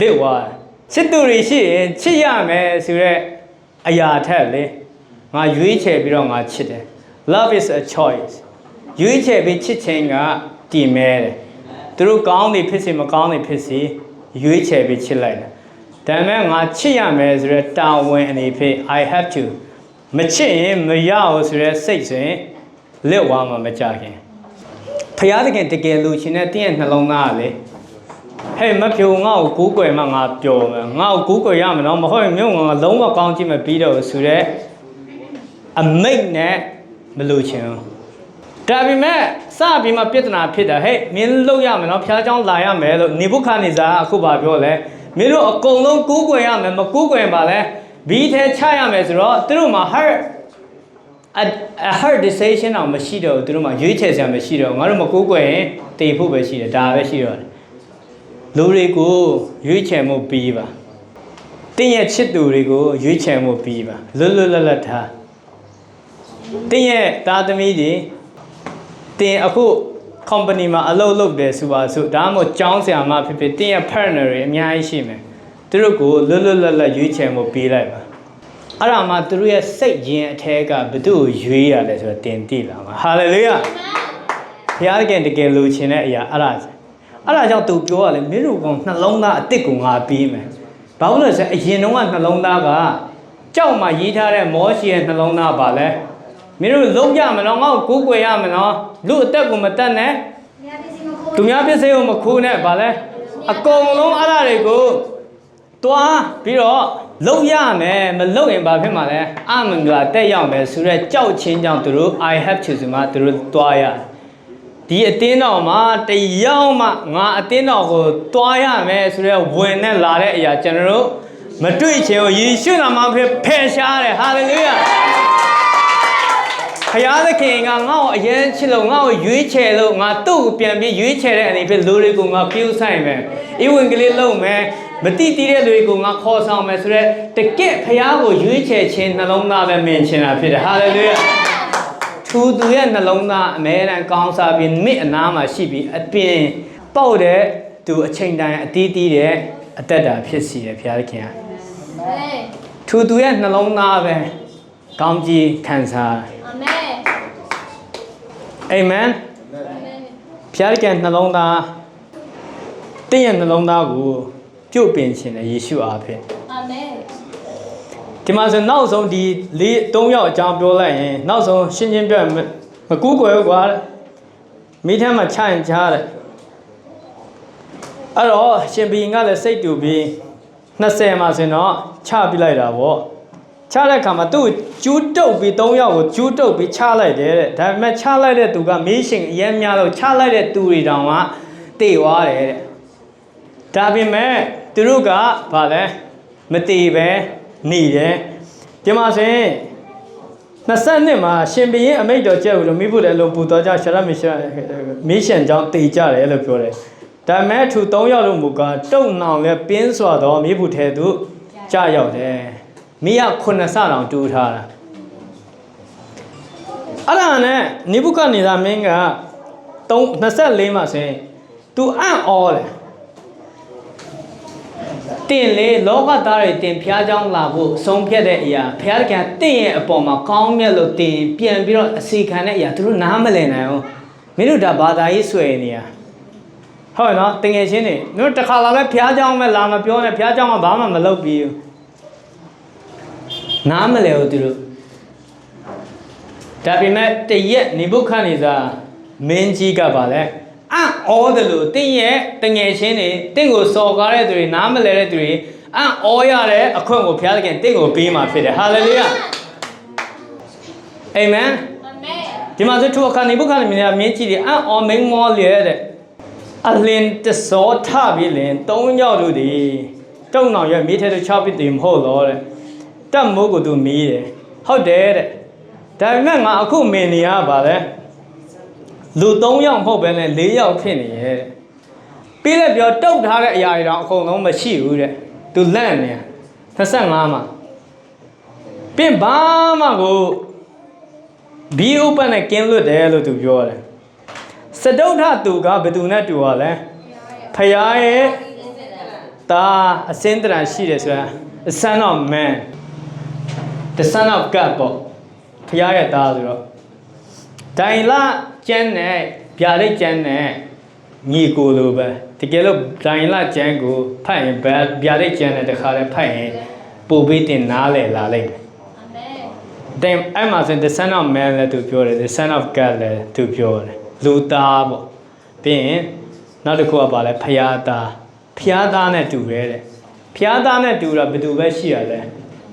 လစ်သွားတယ်ချစ်သူတွေရှိရင်ချစ်ရမယ်ဆိုရက်အရာထက်လေငါရွေးချယ်ပြီးတော့ငါချစ်တယ် love is a choice ရွေးချယ်ပြီးချစ်ခြင်းကတည်မဲတယ်သူတို့ကောင်းနေဖြစ်စီမကောင်းနေဖြစ်စီရွေးချယ်ပြီးချစ်လိုက်တယ် ဒါပေမဲ့ငါချစ်ရမယ်ဆိုတဲ့တာဝန်အနေဖြင့် I have to မချစ်ရင်မရဘူးဆိုတဲ့စိတ်ဆိုရင်လစ်ဝါမှာမကြခင်ဖျားသခင်တကယ်လို့ရှင်တဲ့တင်းရဲ့နှလုံးသားကလေဟဲ့မဖြူငါ့ကိုကူးကွယ်မှငါပျော်မယ်ငါ့ကိုကူးကွယ်ရမယ်နော်မဟုတ်ရင်မြို့ငါလုံးဝကောင်းကြည့်မပြီးတော့ဆိုတဲ့အမိတ်နဲ့မလို့ချင်ဘူးဒါပေမဲ့စပြီးမှပြဿနာဖြစ်တာဟဲ့မင်းလုပ်ရမယ်နော်ဖျားเจ้าလာရမယ်လို့နေဘုခါနေစာအခုပါပြောလဲမင်းတို့အကုန်လုံးကူးကွယ်ရမယ်မကူးကွယ်ပါလဲဘီထဲချရမယ်ဆိုတော့သူတို့မှာ hard decision အောင်မရှိတော့သူတို့မှာရွေးချယ်စရာမရှိတော့ငါတို့မကူးကွယ်ရင်တည်ဖို့ပဲရှိတယ်ဒါပဲရှိတော့လူတွေကိုရွေးချယ်မှုပြီးပါတင်းရဲ့ချစ်သူတွေကိုရွေးချယ်မှုပြီးပါလွတ်လွတ်လပ်လပ်ထားတင်းရဲ့သားသမီးတွေတင်းအခု company မှာအလုပ်လုပ်တယ်ဆိုပါစို့ဒါမှမဟုတ်ကျောင်းဆရာမဖြစ်ဖြစ်တင်းရဲ့ partner တွေအများကြီးရှိမယ်သူတို့ကိုလွတ်လွတ်လပ်လပ်ရွေးချယ်မှုပေးလိုက်ပါအဲ့ဒါမှသူတို့ရဲ့စိတ်ရင်းအထဲကဘု து ကိုရွေးရတယ်ဆိုတော့တင်တိလာပါဟာလေလုယာဘုရားတကယ်လိုချင်တဲ့အရာအဲ့ဒါကြောင့်သူပြောရလေမင်းတို့ကနှလုံးသားအစ်စ်ကိုငါပြီးမယ်ဘာလို့လဲဆိုအရင်တုန်းကနှလုံးသားကကြောက်မှရေးထားတဲ့မောရှိရဲ့နှလုံးသားပါလဲမင်းတို့လုံးရမနော်ငါ့ကိုကိုးကွယ်ရမနော်လူအသက်ကိုမတတ်နဲ့သူများပစ္စည်းကိုမခိုးနဲ့ဗာလဲအကုန်လုံးအဲ့ဒါတွေကိုတွားပြီးတော့လုံရမယ်မလုံရင်ဘာဖြစ်မှာလဲအမင်္ဂလာတက်ရောက်မယ်ဆိုတော့ကြောက်ချင်းကြောင့်သူတို့ I have to ဆိုမှသူတို့တွားရဒီအတင်းတော်မှာတယောက်မှငါအတင်းတော်ကိုတွားရမယ်ဆိုတော့ဝင်နဲ့လာတဲ့အရာကျွန်တော်တို့မတွေ့ချင်ဘူးယေရှုနာမဖြစ်ဖယ်ရှားတယ်ဟာလေလုယာဖျားသခင်ကငါ့ကိုအရင်ချစ်လို့ငါ့ကိုရွေးချယ်လို့ငါသူ့ကိုပြန်ပြီးရွေးချယ်တဲ့အနေဖြင့်လူတွေကိုငါပြုဆိုင်မယ်ဧဝံဂေလိလုပ်မယ်မတိတည်တဲ့လူတွေကိုငါခေါ်ဆောင်မယ်ဆိုတော့တကယ့်ဖျားကိုရွေးချယ်ခြင်းနှလုံးသားပဲမြင်ချင်တာဖြစ်တယ်ဟာလေလုယာသူရဲ့နှလုံးသားအမဲတန်ကောင်းစားပြီးမြစ်အနားမှာရှိပြီးအပြင်ပေါက်တဲ့သူအချိန်တိုင်းအတီးတီးတဲ့အသက်တာဖြစ်စီတယ်ဖျားသခင်ကသူရဲ့နှလုံးသားပဲကောင်းကြီးခံစားအာမင်ဖျားခင်နှလုံးသားတင်းရဲ့နှလုံးသားကိုပြုတ်ပင်ခြင်းနဲ့ယေရှုအားဖြင့်အာမင်ဒီမှာဆိုနောက်ဆုံးဒီ3ယောက်အကြောင်းပြောလိုက်ရင်နောက်ဆုံးရှင်းချင်းပြောမကူးကွယ်ဘူးကွာမိထမ်းမှာချရင်ချတယ်အဲ့တော့ရှင်ဘီရင်ကလည်းစိတ်တူပြီး20မှာဆိုတော့ချပြလိုက်တာပေါ့ချတဲ့အခါမှာသူ့ကျူးတုပ်ပြီး3ယောက်ကိုကျူးတုပ်ပြီးချလိုက်တယ်တဲ့ဒါပေမဲ့ချလိုက်တဲ့သူကမီးရှင်အရင်များလို့ချလိုက်တဲ့သူတွေတောင်မှတေသွားတယ်တဲ့ဒါပေမဲ့သူတို့ကဘာလဲမတေပဲနေတယ်ဒီမှာဆိုရင်22မှာရှင်ဘီရင်အမိတ်တော်ကျက်ဘူးလို့မိဖို့လည်းအလုံးပူတော်ကြရှာရမီးရှင်ကြောင့်တေကြတယ်လို့ပြောတယ်ဒါပေမဲ့သူ3ယောက်လို့မူကတုံနောင်လဲပင်းစွာတော့မိဖို့ထဲသူကြရောက်တယ်မိရ9ဆတောင်တူးထားတာအဲ့ဒါနဲ့နိဗုခဒ်နေဇာမင်းက24မှာဆိုရင် तू အံ့ဩတယ်တင်လေလောကသားတွေတင်ဖျားเจ้าလာဖို့ဆုံးဖြတ်တဲ့အရာဖျားကတင်ရဲ့အပေါ်မှာကောင်းမြတ်လို့တင်ပြန်ပြီးတော့အစီခံတဲ့အရာသူတို့နားမလည်နိုင်ဘူးမင်းတို့ဒါဘာသာရေးဆွဲနေရဟုတ်နော်တင်ငယ်ချင်းတွေတို့တစ်ခါလာလဲဖျားเจ้าမဲ့လာမပြောနဲ့ဖျားเจ้าကဘာမှမလုပ်ပြီးဘူးနားမလဲဘူးသူတို့ဒါပေမဲ့တရက်နေဘုခနေစာမင်းကြီးကပါလဲအံ့ဩတယ်လို့တင်းရဲ့တငယ်ချင်းတွေတင့်ကိုစော်ကားတဲ့သူတွေနားမလဲတဲ့သူတွေအံ့ဩရတဲ့အခွင့်ကိုဘုရားသခင်တင့်ကိုပေးမှာဖြစ်တယ်ဟာလေလုယာအာမင်ဒီမှာသူအခါနေဘုခနေမင်းကြီးတွေအံ့ဩမင်းမောလျက်တဲ့အလင်းတစောထပြီးလင်3ယောက်တို့ဒီတုံအောင်ရဲ့မိထဲတို့6ပြီးတည်မဟုတ်တော့တဲ့တက်မိုးကိုသူမီးတယ်ဟုတ်တယ်တဲ့ဒါပေမဲ့ငါအခုမင်းနေရပါလေလူ3ယောက်မဟုတ်ပဲနဲ့4ယောက်ဖြစ်နေရဲ့ပြီးလည်းပြောတုတ်ထားတဲ့အရာတွေတော့အကုန်လုံးမရှိဘူးတဲ့သူလန့်နေ25မှာပြင်ဘာမှကိုဘီဥပနဲ့ကင်းလွတ်တယ်လို့သူပြောတယ်စတုထသူကဘယ်သူနဲ့တူရလဲဖယားရဲ့တာအစင်းတရာရှိတယ်ဆိုတာ son of man the son of God ပေါ့ဖယားရဲ့သားဆိုတော့ဒိုင်လာကျန်းနဲ့ဗျာဒိတ်ကျန်းနဲ့ ညီကိုလိုပဲတကယ်လို့ဒိုင်လာကျန်းကိုဖတ်ရင်ဗျာဒိတ်ကျန်းတဲ့တခါလဲဖတ်ရင်ပို့ပေးတင်နားလဲလာလိုက်မယ်တဲ့အဲ့မှာဆို the son of man လည်းသူပြောတယ် the son of God လည်းသူပြောတယ်လူသားပေါ့ပြီးရင်နောက်တစ်ခုကပါလဲဖျားသားနဲ့တူရဲတဲ့ဖျားသားနဲ့တူတာဘယ်သူပဲရှိရလဲ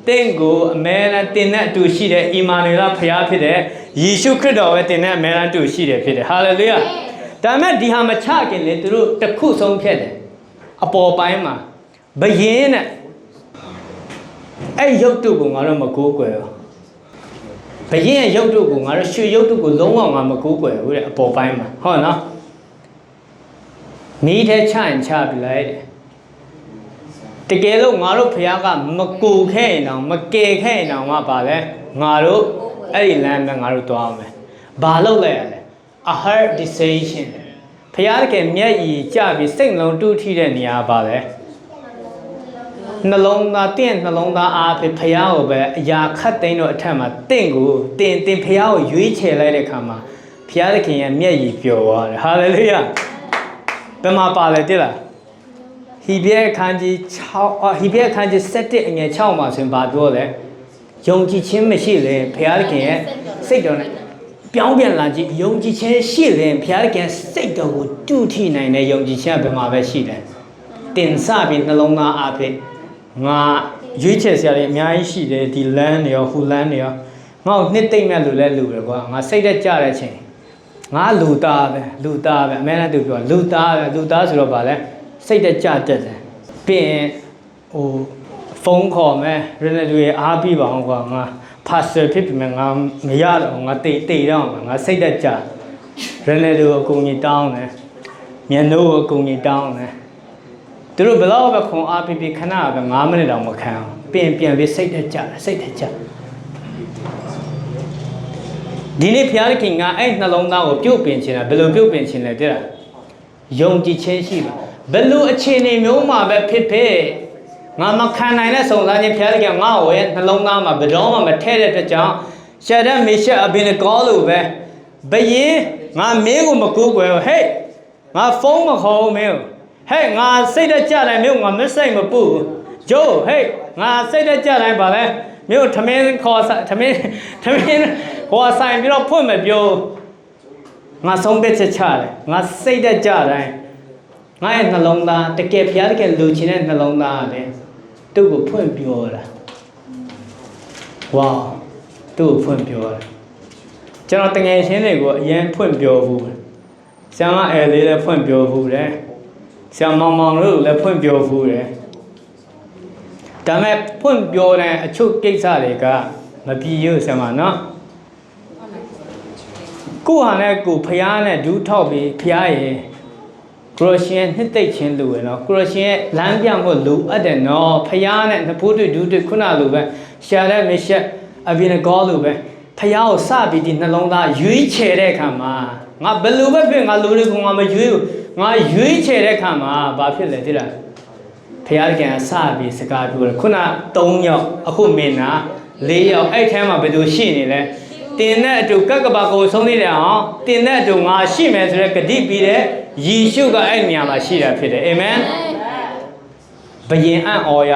တင့်ကိုအမဲနဲ့တင်နဲ့အတူရှိတဲ့အီမာနွေလဖျားဖြစ်တဲ့ယေရှုခရစ်တော်ပဲတင်နဲ့အမဲနဲ့တူရှိတယ်ဖြစ်တယ်ဟာလေလုယာဒါမဲ့ဒီဟာမချခင်လေသူတို့တစ်ခုဆုံးဖြတ်တယ်အပေါ်ပိုင်းမှာဘယင်းနဲ့အဲ့ရုပ်တုကိုငါတို့မကိုးကွယ်ဘူးဘယင်းရဲ့ရုပ်တုကိုငါတို့ရွှေရုပ်တုကိုလုံးဝငါမကိုးကွယ်ဘူးတဲ့အပေါ်ပိုင်းမှာဟုတ်နော်မိထဲချရင်ချပြလိုက်တယ်တကယ်လို့ငါတို့ဖခင်ကမကူခဲ့ရင်တော့မကယ်ခဲ့ရင်တော့ပါလဲငါတို့အဲ့ဒီလမ်းနဲ့ငါတို့သွားအောင်မယ်ဘာလုပ်လိုက်ရလဲa hard decision ဖခင်ကမျက်ရည်ကျပြီးစိတ်လုံးတူးထိတဲ့နေရာပါလဲနှလုံးသားတင့်နှလုံးသားအားဖြင့်ဖခင်ကိုပဲအရာခတ်သိမ်းတော့အထက်မှာတင့်ကိုတင်ဖခင်ကိုရွေးချယ်လိုက်တဲ့အခါမှာဖခင်ရဲ့မျက်ရည်ပျော်သွားတယ်ဟာလေလုယာဘယ်မှာပါလဲတိလားဟိဘဲအခန်းကြီး6ဟိဘဲအခန်းကြီး7အငယ်6မှာဆိုရင်ဘာပြောလဲယုံကြည်ခြင်းမရှိလေဘုရားသခင်ရဲ့စိတ်တော်နဲ့ပြောင်းပြန်လာကြည့်ယုံကြည်ခြင်းရှိလေဘုရားသခင်စိတ်တော်ကိုတူးထိနိုင်တဲ့ယုံကြည်ခြင်းဘယ်မှာပဲရှိတယ်တင်စပြီးနှလုံးသားအဖြစ်ငါရွေးချယ်စရာတွေအများကြီးရှိတယ်ဒီလမ်းတွေရောဟူလမ်းတွေရောငါ့ကိုနှစ်သိမ့်မဲ့လူလဲလူတယ်ကွာငါစိတ်သက်ကြတဲ့အချိန်ငါလူသားပဲအမဲနဲ့သူပြောလူသားဆိုတော့ဗာလဲစိတ်သက်ကြတက်တယ်ပြီးရင်ဟိုဖုန်းခေါ်မယ်ရနေလူရဲ့အားပြီးပါအောင်ကွာငါဖာစတာဖြစ်ပြီငါမရတော့ငါတိတ်တော့ငါစိတ်သက်ကြရနေလူအကူကြီးတောင်းတယ်မျက်နှိုးအကူကြီးတောင်းတယ်သူတို့ဘယ်တော့ပဲခွန်အားပြီးခဏပဲ9မိနစ်တောင်မခံအောင်ပြန်ပြီးစိတ်သက်ကြဒီနေ့ဖျားခင်ကအဲ့နှလုံးသားကိုပြုတ်ပင်ခြင်းလားဘယ်လိုပြုတ်ပင်ခြင်းလဲတဲ့ယုံကြည်ခြင်းရှိပါဘယ်လိုအခြေအနေမျိုးမှာပဲဖြစ်ငါမခံနိုင်တဲ့စုံစမ်းခြင်းဖျားခင်ငါ့ကိုရဲ့နှလုံးသားမှာဘယ်တော့မှမထဲတဲ့အတွက်ကြောင့်ရှာဒတ်မေရှက်အဘင်ကောလို့ပဲဘယင်းငါမင်းကိုမကူးကွယ်ဟဲ့ငါဖုန်းမခေါ်ဘူးမင်းဟဲ့ငါစိတ်သက်ကြတယ်မင်းငါမစိတ်မပူဂျိုးဟဲ့ငါစိတ်သက်ကြတယ်ပါလဲမင်းထမင်းခေါ်ထမင်းဟိုဆိုင်ပြီးတော့ဖွင့်မပြောငါဆုံးဖြတ်ချက်ချတယ်ငါစိတ်သက်ကြတယ်ငါရဲ့နှလုံးသားတကယ်ဖျားတကယ်လူချင်တဲ့နှလုံးသားလေသူ့ကိုဖွင့်ပြောတာဝါသူ့ကိုဖွင့်ပြောတာကျွန်တော်တငယ်ချင်းတွေကိုအရင်ဖွင့်ပြောဘူးဆရာမအဲလေးလည်းဖွင့်ပြောဘူးတယ်ဆရာမောင်တို့လည်းဖွင့်ပြောဘူးတယ်ဒါမဲ့ဖွင့်ပြောတဲ့အချို့ကိစ္စတွေကမပြည့်ရဆရာမနော်ကိုဟာနဲ့ကိုဖျားနဲ့ဒူးထောက်ပြီးဖျားရင်ကရိုရှင်နှစ်သိမ့်ချင်းလူပဲနော်ကရိုရှင်ရဲ့လမ်းပြဖို့လူအပ်တယ်နော်ဖျားနဲ့နဖိုးတွေ့ဒူးတွေ့ခုနလိုပဲရှာလက်မရှက်အဘိနဂေါလိုပဲဖျားကိုစပြီးဒီနှလုံးသားရွေးချယ်တဲ့အခါမှာငါဘယ်လိုပဲဖြစ်ငါလူတွေကိုငါမရွေးဘူးငါရွေးချယ်တဲ့အခါမှာဘာဖြစ်လဲသိလားဖျားကစပြီးစကားပြောတယ်ခုန3ယောက်အခုမင်းနာ4ယောက်အဲ့ထဲမှာဘယ်သူရှိနေလဲတင်တဲ့အတူကက်ကဘာကိုဆုံးသေးတယ်အောင်တင်တဲ့အတူငါရှိမယ်ဆိုတဲ့ဂတိပြီးတဲ့ယေရှုကအဲ့နေရာမှာရှိတာဖြစ်တယ်အာမင်ဘယင်အံ့ဩရ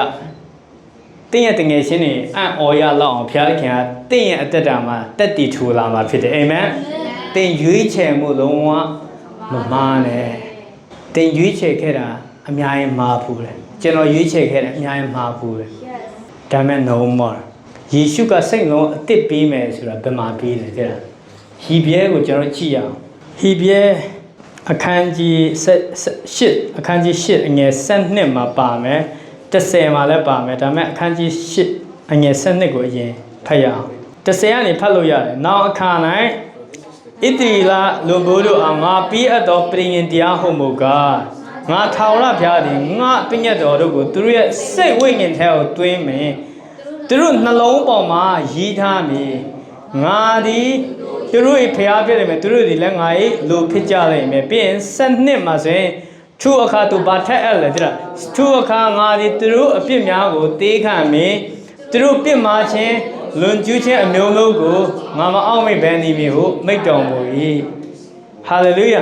တင်းရဲ့တငယ်ချင်းတွေအံ့ဩရလောက်အောင်ဘုရားခင်ကတင်းရဲ့အသက်တာမှာတက်တည်ထူလာမှာဖြစ်တယ်အာမင်တင်းရွေးချယ်မှုလုံးဝမမားနဲ့တင်းရွေးချယ်ခဲ့တာအများကြီးမှားဘူးလေကျွန်တော်ရွေးချယ်ခဲ့တယ်အများကြီးမှားဘူးလေဒါမဲ့ no more ယေရှုကစိတ်လုံးအသစ်ပေးမယ်ဆိုတာဘယ်မှာပေးလဲတဲ့ဟိဘဲကိုကျွန်တော်ကြည့်ရအောင်ဟိဘဲအခန်းကြီး8အခန်းကြီး8အငယ်7မှာပါမယ်10မှာလည်းပါမယ်ဒါပေမဲ့အခန်းကြီး8အငယ်7ကိုအရင်ဖတ်ရအောင်10ကနေဖတ်လို့ရတယ်နောက်အခါ၌ဣတိလာလူဘိုးတို့အောင်ငါပြီးအပ်သောပရိညင်တရားဟုမူကားငါထောင်ရဖျားသည်ငါပညတ်တော်တို့ကိုသူတို့ရဲ့စိတ်ဝိညာဉ်ထဲကိုတွင်းမယ်သူတို့နှလုံးပေါ်မှာရည်ထားမည်ငါသည်သူတို့၏ဖျားဖြစ်နေမယ်သူတို့သည်လည်းငါ၏လူဖြစ်ကြလိမ့်မယ်ပြီးရင်7မှာဆိုရင်သူအခါသူဘာထက်အဲ့လဲတဲ့သူအခါငါသည်သူတို့အပြစ်များကိုတေးခံမည်သူတို့ပြစ်မှားခြင်းလွန်ကျူးခြင်းအမျိုးမျိုးကိုငါမအောင်မိဘဲနေမည်ဟုမိတ်တော်မူ၏ဟာလေလုယာ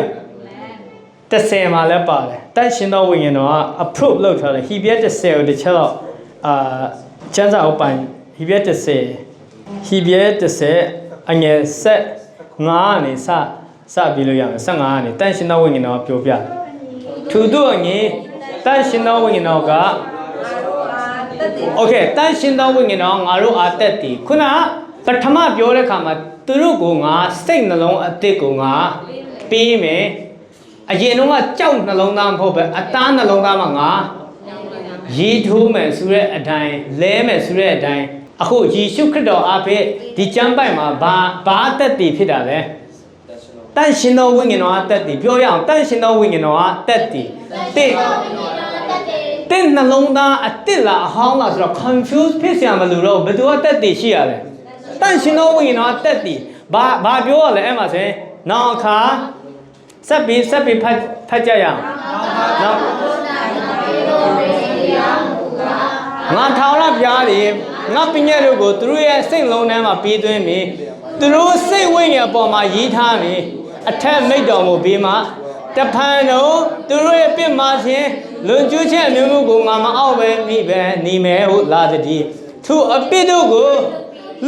10မှာလည်းပါတယ်တန့်ရှင်သောဝိညာဉ်တော်က approve လုပ်ထားတယ်ဟီဘရဲ10ကိုတစ်ချက်တော့ကျမ်းစာအုပ်ပိုင်းဟီဘရဲ10ဟီဘရဲ10အငယ်ဆက်9ကနေစပြီးလို့ရမယ်15ကနေတန့်ရှင်သောဝိညာဉ်တော်ပြောပြသူတို့အငယ်တန့်ရှင်သောဝိညာဉ်တော်ကโอเคတန့်ရှင်သောဝိညာဉ်တော်ငါတို့အားတက်တည်ခုနပထမပြောတဲ့ခါမှာသူတို့ကိုငါစိတ်နှလုံးအသစ်ကိုငါပေးမယ်အရင်တော့ကကြောက်နှလုံးသားမဟုတ်ပဲအသားနှလုံးသားမှာငါရေထိုးမယ်ဆိုတဲ့အတိုင်းလဲမယ်ဆိုတဲ့အတိုင်းအခုယေရှုခရစ်တော်အားဖြင့်ဒီကျမ်းပိုက်မှာဘာအသက်တည်ဖြစ်တာလဲတန့်ရှင်သောဝိညာဉ်တော်အသက်တည်ပြောရအောင်တန့်ရှင်သောဝိညာဉ်တော်အသက်တည်တဲ့နှလုံးသားအတစ်လားအဟောင်းလားဆိုတော့ confuse ဖြစ်စရာမလိုတော့ဘယ်သူအသက်တည်ရှိရလဲတန့်ရှင်သောဝိညာဉ်တော်အသက်တည်ဘာပြောရလဲအဲ့မှာဆိုရင်နောက်အခါဆက်ပြီးဖတ်ကြရအောင်နောက်ငါထောင်ရပြားတယ်ငါပညတ်တို့ကိုသူတို့ရဲ့စိတ်လုံးထဲမှာပြီးသွင်းပြီးသူတို့စိတ်ဝိညာဉ်အပေါ်မှာရည်ထားပြီးအထက်မိတ်တော်မူပြီးမှတဖန်တို့သူတို့ရဲ့ပြစ်မှားခြင်းလွန်ကျူးချက်မျိုးမျိုးကိုငါမအောက်ပဲမိပဲနေမယ်ဟုလာသည်သူအပြစ်တို့ကို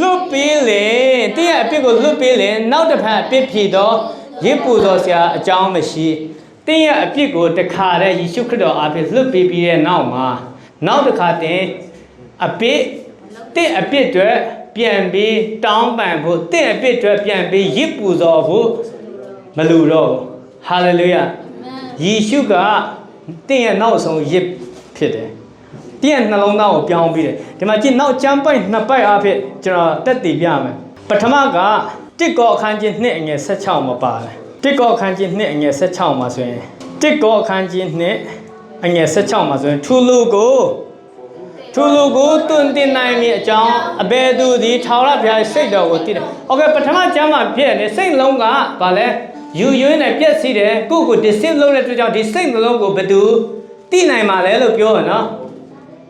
လွတ်ပြီးလေတည့်ရဲ့အပြစ်ကိုလွတ်ပြီးလေနောက်တစ်ဖန်အပြစ်ဖြေတော့ရစ်ပူတော်ဆရာအကြောင်းမရှိတင့်ရဲ့အပြစ်ကိုတခါတည်းယေရှုခရစ်တော်အားဖြင့်လွတ်ပေးပြီးတဲ့နောက်မှာနောက်တစ်ခါတင်အပြစ်တင့်အပြစ်တွေပြန်ပြီးတောင်းပန်ဖို့တင့်အပြစ်တွေပြန်ပြီးရစ်ပူတော်ဖို့မလိုတော့ဟာလေလုယာယေရှုကတင့်ရဲ့နောက်ဆုံးရစ်ဖြစ်တယ်တင့်ရဲ့နှလုံးသားကိုပြောင်းပြီးတယ်ဒီမှာကြည့်နောက်ကျမ်းပိုက်နှစ်ပိုက်အားဖြင့်ကျွန်တော်တက်တည်ပြမယ်ပထမကတစ်ကောအခန်းကြီး2အငယ်16မှာပါတယ်တစ်ကောအခန်းကြီး2အငယ်16မှာဆိုရင်တစ်ကောအခန်းကြီး2အငယ်16မှာဆိုရင်ထူလူကိုတွင်တင်နိုင်မည်အကြောင်းအဘယ်သူသည်ထာဝရဘုရားစိတ်တော်ကိုတည်တယ်โอเคပထမကျမ်းမှာဖြစ်တယ်စိတ်လုံးကဘာလဲယူယွင်းနဲ့ပြက်စီးတယ်ကိုယ့်ကို deceive လုပ်တဲ့အတွက်ကြောင့်ဒီစိတ်နှလုံးကိုဘယ်သူတည်နိုင်မှာလဲလို့ပြောရနော်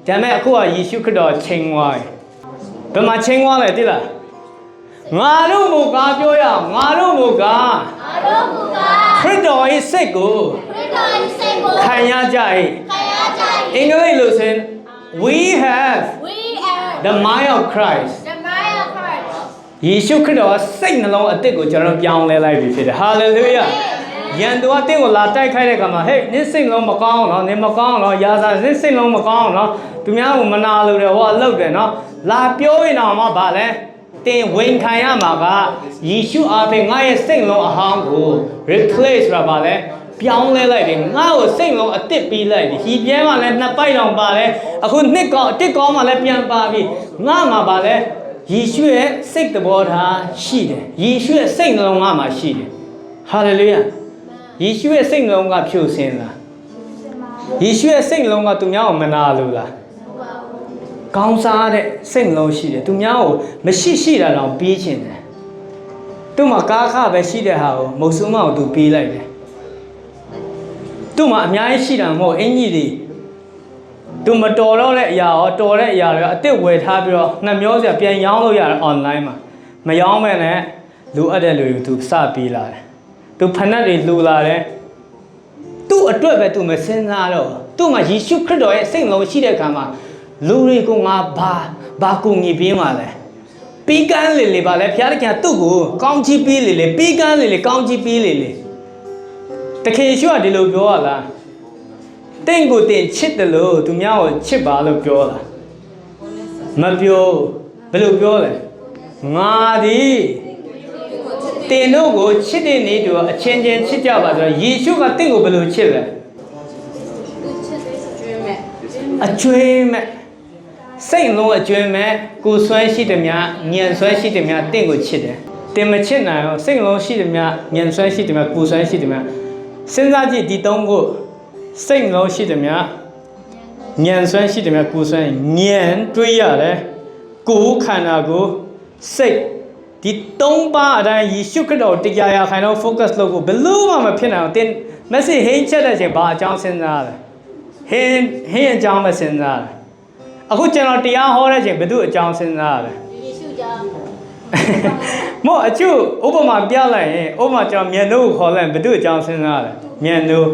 ဒါပေမဲ့အခုကယေရှုခရစ်တော်ချိန်သွားတယ်ဘယ်မှာချိန်သွားလဲသိလားငါတို့မူကားပြောရအောင်ငါတို့မူကားခရစ်တော်ရဲ့စိတ်ကိုခံရကြ၏အင်္ဂလိပ်လိုဆိုရင် we have the mind of Christ ယေရှုခရစ်တော်စိတ်နှလုံးအသစ်ကိုကျွန်တော်ပြောင်းလဲလိုက်ပြီဖြစ်တယ် hallelujah ယန်သူအသစ်ကိုလာတိုက်ခိုက်တဲ့အခါမှာဟဲ့နင်းစိတ်လုံးမကောင်းတော့နင်းမကောင်းတော့ရာဇာနင်းစိတ်လုံးမကောင်းတော့သူများကိုမနာလို့တယ်ဟောအလုပ်တယ်နော်လာပြောရင်တော့မှဗာလဲတင်ဝင်ခံရမှာကယေရှုအားဖြင့်ငါရဲ့စိတ်လုံးအဟောင်းကို replace ဆိုတာဗာလဲပြောင်းလဲလိုက်တယ်ငါ့ကိုစိတ်လုံးအသစ်ပြီးလိုက်တယ်ဟီပြဲမှာလည်းနှစ်ပိုက်တောင်ပါတယ်အခုတစ်ကောင်းမှလည်းပြန်ပါပြီငါမှာဗာလဲယေရှုရဲ့စိတ်သဘောထားရှိတယ်ယေရှုရဲ့စိတ်နှလုံးငါမှာရှိတယ်ဟာလေလုယာယေရှုရဲ့စိတ်နှလုံးကဖြိုစင်လားယေရှုရဲ့စိတ်နှလုံးကသူများကိုမနာလို့လားကောင်းစားတဲ့စိတ်နှလုံးရှိတယ်သူများကိုမရှိတာတော့ပြီးချင်တယ်သူ့မှာကားခပဲရှိတဲ့ဟာကိုမုတ်ဆိုးမအောင်သူပြီးလိုက်တယ်သူ့မှာအများကြီးရှိတာမဟုတ်အင်ကြီးတွေသူမတော်တော့တဲ့အရာရောတော်တဲ့အရာတွေအစ်စ်ဝယ်ထားပြီးတော့နှမျောစရာပြန်ရောင်းလို့ရတယ် online မှာမရောင်းမဲ့နဲ့လူအပ်တဲ့လူတွေသူစပြီးလာတယ်သူဖဏတ်တွေလှူလာတယ်သူ့အတွက်ပဲသူမစင်စားတော့သူ့မှာယေရှုခရစ်တော်ရဲ့စိတ်လုံးရှိတဲ့အခါမှာလူတွေကိုငါဘာကူညီပေးမှလဲပေးကမ်းလေပါလဲဘုရားသခင်သူ့ကိုကောင်းချီးပေးလေပေးကမ်းလေကောင်းချီးပေးလေတခင်ယေရှုကဒီလိုပြောရလားတင့်ကိုတင်ချစ်တယ်လို့သူများကိုချစ်ပါလို့ပြောတာမပြောဘယ်လိုပြောလဲငါသည်တင်တို့ကိုချစ်တဲ့နေ့တူအချင်းချင်းချစ်ကြပါဆိုတော့ယေရှုကတင့်ကိုဘယ်လိုချစ်လဲအကျွေးမဲ့စိတ်လုံးအကျွေးမဲ့ကိုဆွဲရှိတယ်များညံဆွဲရှိတယ်များတင့်ကိုချစ်တယ်တင်မချစ်နိုင်အောင်စိတ်လုံးရှိတယ်များညံဆွဲရှိတယ်များကိုဆွဲရှိတယ်များစဉ်းစားကြည့်ဒီသုံးခုစိတ်လုံးရှိတယ်များညံဆွဲရှိတယ်များကိုဆွဲညံတွေးရတယ်ကိုခန္ဓာကိုစိတ်ဒီသုံးပါးအတိုင်းယေရှုခရစ်တော်တရားရခိုင်တော့ focus လုပ်ဖို့ဘယ်လို့မှမဖြစ်နိုင်အောင်တင် message ဟင်းချက်တဲ့ချိန်ဘာအကြောင်းစဉ်းစားလဲဟင်းအကြောင်းမစဉ်းစားလဲအခုကျွန်တော်တရားဟောတဲ့ချိန်ဘယ်သူအကြောင်းစဉ်းစားလဲယေရှုအကြောင်း မောအချို့ဥပမာပြလိုက်ရင်ဥပမာကြောင့်မြန်တို့ခေါ်လိုက်ဘယ်သူအကြောင်းစဉ်းစားလဲမြန်တို့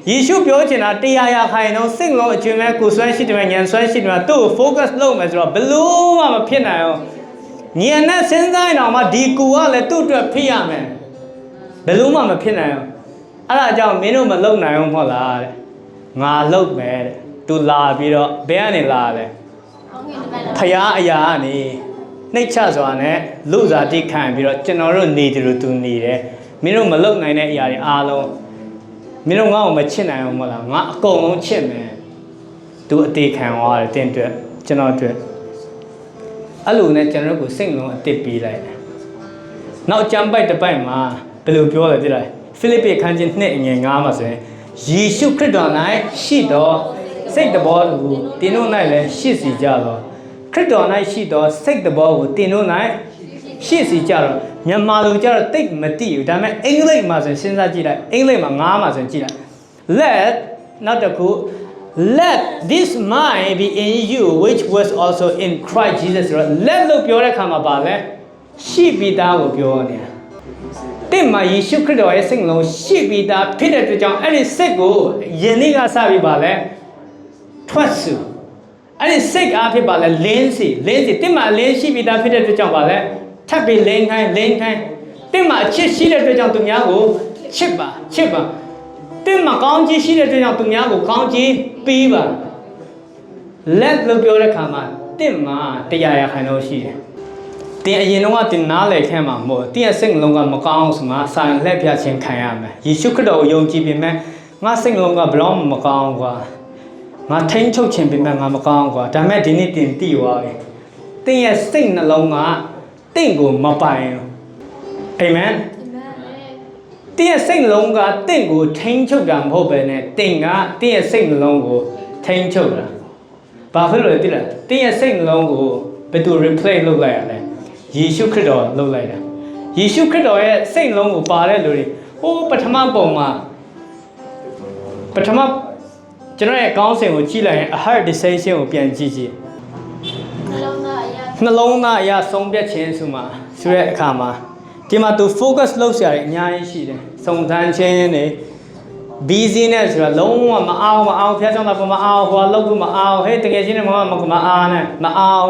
ယေရှုပြောချင်တာတရားရခိုင်တော့စိတ်လုံးအကျွမ်းမဲ့ကိုယ်ဆွဲရှိတယ်ဉာဏ်ဆွဲရှိတယ်သူ့ကို focus လုပ်မယ်ဆိုတော့ဘလို့မှမဖြစ်နိုင်အောင်ဉာဏ်နဲ့စဉ်းစားရင်တော့မှဒီကူကလည်းသူ့အတွက်ဖြစ်ရမယ်ဘလို့မှမဖြစ်နိုင်အောင်အဲ့ဒါကြောင့်မင်းတို့မလုပ်နိုင်အောင်မဟုတ်လားတဲ့ငါလုပ်မယ်တဲ့သူလာပြီးတော့ဘယ်ကနေလာလဲဖယားအရာကနေနှိတ်ချစွာနဲ့လူစားတိခံပြီးတော့ကျွန်တော်တို့နေတယ်လို့သူနေတယ်မင်းတို့မလုပ်နိုင်တဲ့အရာတွေအားလုံးမင်းတို့ငါ့ကိုမချစ်နိုင်အောင်မဟုတ်လားငါအကုန်လုံးချစ်မယ်သူအသေးခံသွားတယ်တင်းအတွက်ကျွန်တော်အတွက်အဲ့လိုနဲ့ကျွန်တော်တို့ကိုစိတ်လုံးအတစ်ပေးလိုက်တယ်နောက်ကြံပိုက်တစ်ပိုက်မှာဘယ်လိုပြောလဲသိလားဖိလိပ္ပိခန်းကြီး2ငယ်9မှာဆိုရင်ယေရှုခရစ်တော်၌ရှိတော်စိတ်တဘောကိုတင်းတို့၌လည်းရှိစီကြတော့ခရစ်တော်၌ရှိတော်စိတ်တဘောကိုတင်းတို့၌ရှိစီကြတော့မြန်မာလိုကြတော့တိတ်မတိဘူးဒါပေမဲ့အင်္ဂလိပ်မှာဆိုစဉ်းစားကြည့်လိုက်အင်္ဂလိပ်မှာ9မှာဆိုကြည့်လိုက် let နောက်တစ်ခု let this mind be in you which was also in Christ Jesus let လို့ပြောတဲ့အခါမှာပါလဲရှိပြီးသားကိုပြောနေတာတဲ့မှာယေရှုခရစ်တော်ရဲ့စိတ်လုံးရှိပြီးသားဖြစ်တဲ့အတွက်ကြောင့်အဲ့ဒီစိတ်ကိုယနေ့ကစပြီးပါလဲထွက်စုအဲ့ဒီစိတ်အားဖြစ်ပါလဲလင်းစီတဲ့မှာလင်းရှိပြီးသားဖြစ်တဲ့အတွက်ကြောင့်ပါလဲထပ်ပြီးလင်းခိုင်းတဲ့မှာအချစ်ရှိတဲ့အတွက်ကြောင့်သူများကိုချစ်ပါတဲ့မှာကောင်းကြီးရှိတဲ့အတွက်ကြောင့်သူများကိုကောင်းကြီးပေးပါလက်လို့ပြောတဲ့ခါမှာတဲ့မှာတရားရခိုင်လို့ရှိတယ်တင်အရင်တော့တင်နားလည်ခဲမှာမဟုတ်တင်ရဲ့စိတ်လုံးကမကောင်းဆိုမှစာလက်ပြချင်းခံရမယ်ယေရှုခရစ်တော်ကိုယုံကြည်ပေမဲ့ငါစိတ်လုံးကဘလို့မကောင်းကွာငါထိန်းချုပ်ခြင်းပေမဲ့ငါမကောင်းကွာဒါမဲ့ဒီနေ့တင်တည်သွားပြီတင်ရဲ့စိတ်နှလုံးကတင့်ကိုမပိုင်ဘူးအာမင်တင်ရဲ့စိတ်နှလုံးကတင့်ကိုထိန်းချုပ်တာမဟုတ်ပဲနဲ့တင်ကတင်ရဲ့စိတ်နှလုံးကိုထိန်းချုပ်တာဘာဖြစ်လို့လဲသိလားတင်ရဲ့စိတ်နှလုံးကိုဘယ်သူ replay လုပ်လိုက်ရလဲယေရှုခရစ်တော်လုပ်လိုက်တာယေရှုခရစ်တော်ရဲ့စိတ်လုံးကိုပါတဲ့လူတွေဟိုပထမပုံမှာကျွန်တော်ရဲ့ကောင်းစဉ်ကိုကြည့်လိုက်ရင် a heart decision ကိုပြန်ကြည့်နှလုံးသားအရာဆုံးဖြတ်ခြင်းဆိုတဲ့အခါမှာဒီမှာသူ focus လုပ်စရာတွေအများကြီးရှိတယ်စုံစမ်းခြင်းတွေ busyness ဆိုတာလုံးဝမအောင်ဖျက်ဆောင်တာမအောင်ဟိုလောက်ဘူးမအောင်ဟဲ့တကယ်ချင်းနဲ့မအောင်မအောင်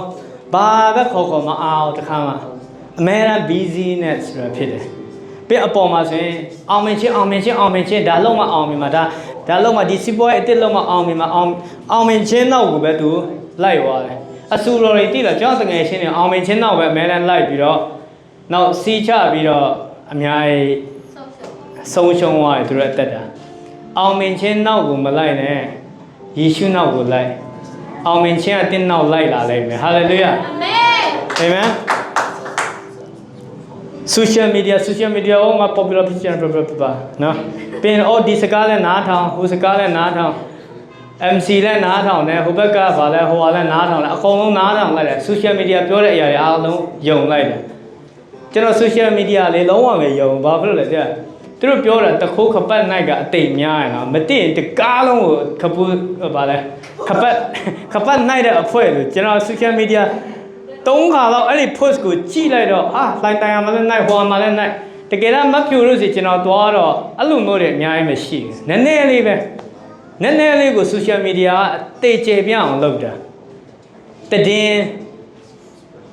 ဘာပဲခေါ်မအောင်တခါမှအများအား busyness ဆိုတာဖြစ်တယ်ပြအပေါ်မှာဆိုရင်အောင်မြင်ခြင်းဒါလုံးမအောင်မြင်မှာဒါလုံးမဒီစီးပွားရေးအစ်စ်လုံးမအောင်မြင်မှာအောင်မြင်ခြင်းနောက်ကိုပဲသူလိုက်သွားတယ်အဆူတော်တွေတိလာကျွန်တော်တကယ်ရှင်းနေအောင်မြင်ခြင်းနောက်ပဲအများအားလိုက်ပြီးတော့နောက်စီးချပြီးတော့အများကြီးဆုံးရှုံးသွားတယ်သူတို့အသက်တာအောင်မြင်ခြင်းနောက်ကိုမလိုက်နဲ့ယေရှုနောက်ကိုလိုက်အောင်မြင်ခြင်းအတင်းနောက်လိုက်လာလိမ့်မယ်ဟာလေလုယာအာမင်အာမင် social media ဟောမှာ popular ဖြစ်ကြပါနော်ပြင်ဒီစကားလဲနားထောင်ဟိုစကားလဲနားထောင် MC လဲနားထောင်တယ်ဟိုဘက်ကဗာလဲဟိုဟာလဲနားထောင်တယ်အကုန်လုံးနားထောင်လိုက်တယ် social media ပြောတဲ့အရာတွေအားလုံးယုံလိုက်တယ်ကျွန်တော် social media လေးလုံးဝမယုံဘာဖြစ်လို့လဲတဲ့သူတို့ပြောတာတခိုးခပတ်နိုင်ကအတိတ်များရနော်မသိရင်တကားလုံးကိုခပူဗာလဲခပတ်နိုင်တဲ့အဖွဲလို့ကျွန်တော် social media 3 ခါလောက်အဲ့ဒီ post ကိုကြည့်လိုက်တော့လိုင်းတိုင်ရမလဲနိုင်ဟိုမှာလဲနိုင်တကယ်တော့မဖြူလို့စီကျွန်တော်သွားတော့အဲ့လိုမျိုးတွေအများကြီးမရှိဘူးနည်းနည်းလေးကို social media ကအသေးချေပြအောင်လုပ်တာတည်င်း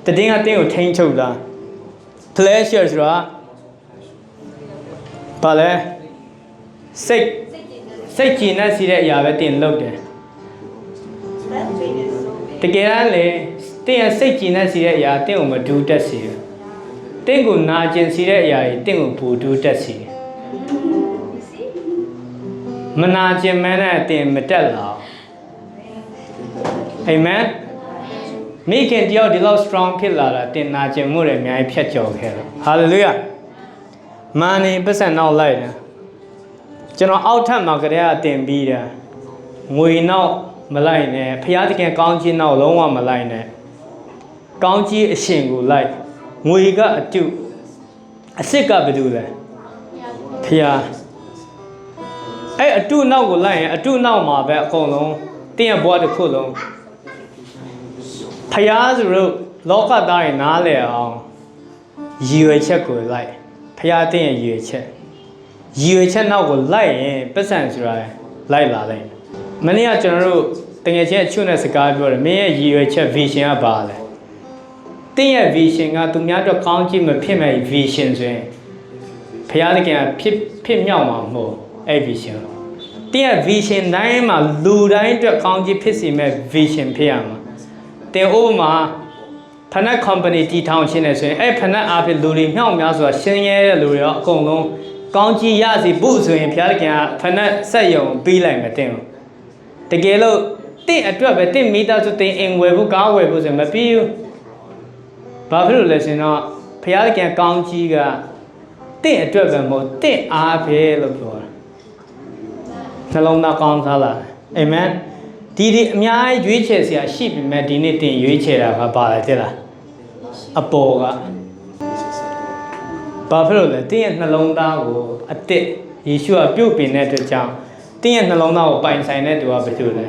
ကတင်းကိုထိန်းချုပ်တာ pleasure ဆိုတာဘာလဲစိတ်ကြည်နက်စီတဲ့အရာပဲတင်လုပ်တယ်တကယ်လေတင်းရဲ့စိတ်ကြည်နက်စီတဲ့အရာတင်းကိုမဒူးတက်စီတယ်တင်းကိုနာကျင်စီတဲ့အရာတွေတင်းကိုပူဒူးတက်စီတယ်မနာကျင်မဲနဲ့တင်းမတက်လာအာမင်မိခင်တယောက်ဒီလောက် strong ဖြစ်လာတာတင်းနာကျင်မှုတွေအများကြီးဖြတ်ကျော်ခဲ့တယ်ဟာလေလုယာမာနေပတ်စံနောက်လိုက်တယ်ကျွန်တော်အောက်ထပ်မှာကြတဲ့တင်ပြီးတာငွေနောက်မလိုက်နဲ့ဖျားသခင်ကောင်းကြီးနောက်လုံးဝမလိုက်နဲ့ကောင်းကြီးအရှင်ကိုလိုက်ငွေကအတုအစ်စ်ကဘယ်သူလဲဖျားအဲ့အတုနောက်ကိုလိုက်ရင်အတုနောက်မှာပဲအကုန်လုံးတင်းရဘွားတစ်ခုလုံးဖျားဆိုလို့လောကသားတွေနားလဲအောင် ရည်ရွယ်ချက်ကိုလိုက်ဖျားတဲ့ရည်ရွယ်ချက်နောက်ကိုလိုက်ရင်ပတ်စံဆိုတာလိုက်လာလိုက်မနေ့ကကျွန်တော်တို့တကယ်ချင်းအချွတ်နဲ့စကားပြောတယ်မင်းရဲ့ရည်ရွယ်ချက် vision ကဘာလဲတင်းရဲ့ vision ကသူများတော့ကောင်းကြည့်မဖြစ်မဲ့ vision ဆိုရင်ဖျားတဲ့ကဖြစ်မြောက်မှာမဟုတ်အဲ့ vision တင်းရဲ့ vision တိုင်းမှာလူတိုင်းအတွက်ကောင်းကြည့်ဖြစ်စီမဲ့ vision ဖြစ်ရမှာတင်ဥပမာဖနက် company တီထောင်ရှင်းနေဆိုရင်အဲ့ဖနက်အားဖြင့်လူတွေမြောက်များဆိုတာရှင်းရဲတဲ့လူတွေရောအကုန်လုံးကောင်းကြည့်ရစီဖို့ဆိုရင်ဘုရားသခင်ကဖနက်ဆက်ယုံပြီးလိုက်မယ်တင်တကယ်လို့တင့်အတွက်ပဲတင့်မိသားစုတင်အင်ဝယ်ဖို့ကားဝယ်ဖို့ဆိုရင်မပြီးဘူးဘာဖြစ်လို့လဲဆိုတော့ဘုရားသခင်ကောင်းကြီးကတင့်အတွက်ပဲမဟုတ်တင့်အားဖြင့်လို့ပြောတာနှလုံးသားကောင်းစားလာအာမင်ဒီအများကြီးရွေးချယ်စရာရှိပြီမဲ့ဒီနေ့တင်ရွေးချယ်တာကပါလာတဲ့လားအပေါ်ကဘာဖြစ်လို့လဲတင်းရဲ့နှလုံးသားကိုအစ်ယေရှုကပြုတ်ပင်တဲ့အတွက်ကြောင့်တင်းရဲ့နှလုံးသားကိုပိုင်ဆိုင်တဲ့သူကဘာဖြစ်လဲ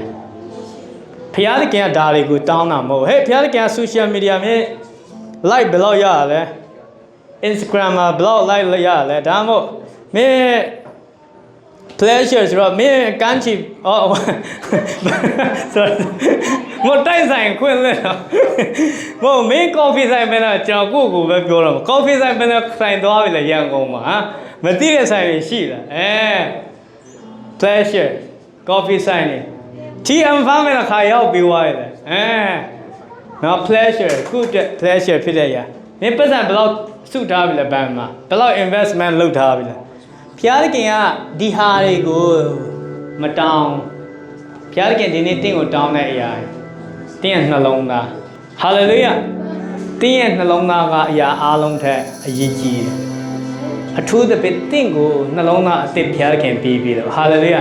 ဖျားသခင်ကဒါတွေကိုတောင်းတာမဟုတ်ဟဲ့ဖျားသခင်က social media မှာ like ဘယ်လောက်ရလဲ Instagram မှာဘယ်လောက် like ရလဲဒါမှမဟုတ်မင်း pleasure ဆိုတော့မင်းကန်းချီsorry မတိုက်ဆိုင်ခွင့်လဲတော့မင်း coffee ဆိုင်မလားကျွန်တော်ကိုပဲပြောတော့ coffee ဆိုင်မလားဆိုင်သွားပြီလေရန်ကုန်မှာမသိတဲ့ဆိုင်တွေရှိလားpleasure coffee ဆိုင်နေ TM farm နဲ့ခါရောက်ပြီးသွားပြီလေနော် pleasure ခုတဲ့ pleasure ဖြစ်တဲ့ရမင်းပတ်စံဘယ်လောက်စုထားပြီလဲဘဏ်မှာဘယ်လောက် investment လုပ်ထားပြီလဲဖျားသခင်ကဒီဟာတွေကိုမတောင်းဖျားသခင်ဒီနေ့တင့်ကိုတောင်းတဲ့အရာတင်းရဲ့နှလုံးသားဟာလေလုယာတင်းရဲ့နှလုံးသားကအရာအားလုံးထက်အရေးကြီးတယ်အထူးသဖြင့်တင့်ကိုနှလုံးသားအသစ်ဖျားသခင်ပေးပြီးတော့ဟာလေလုယာ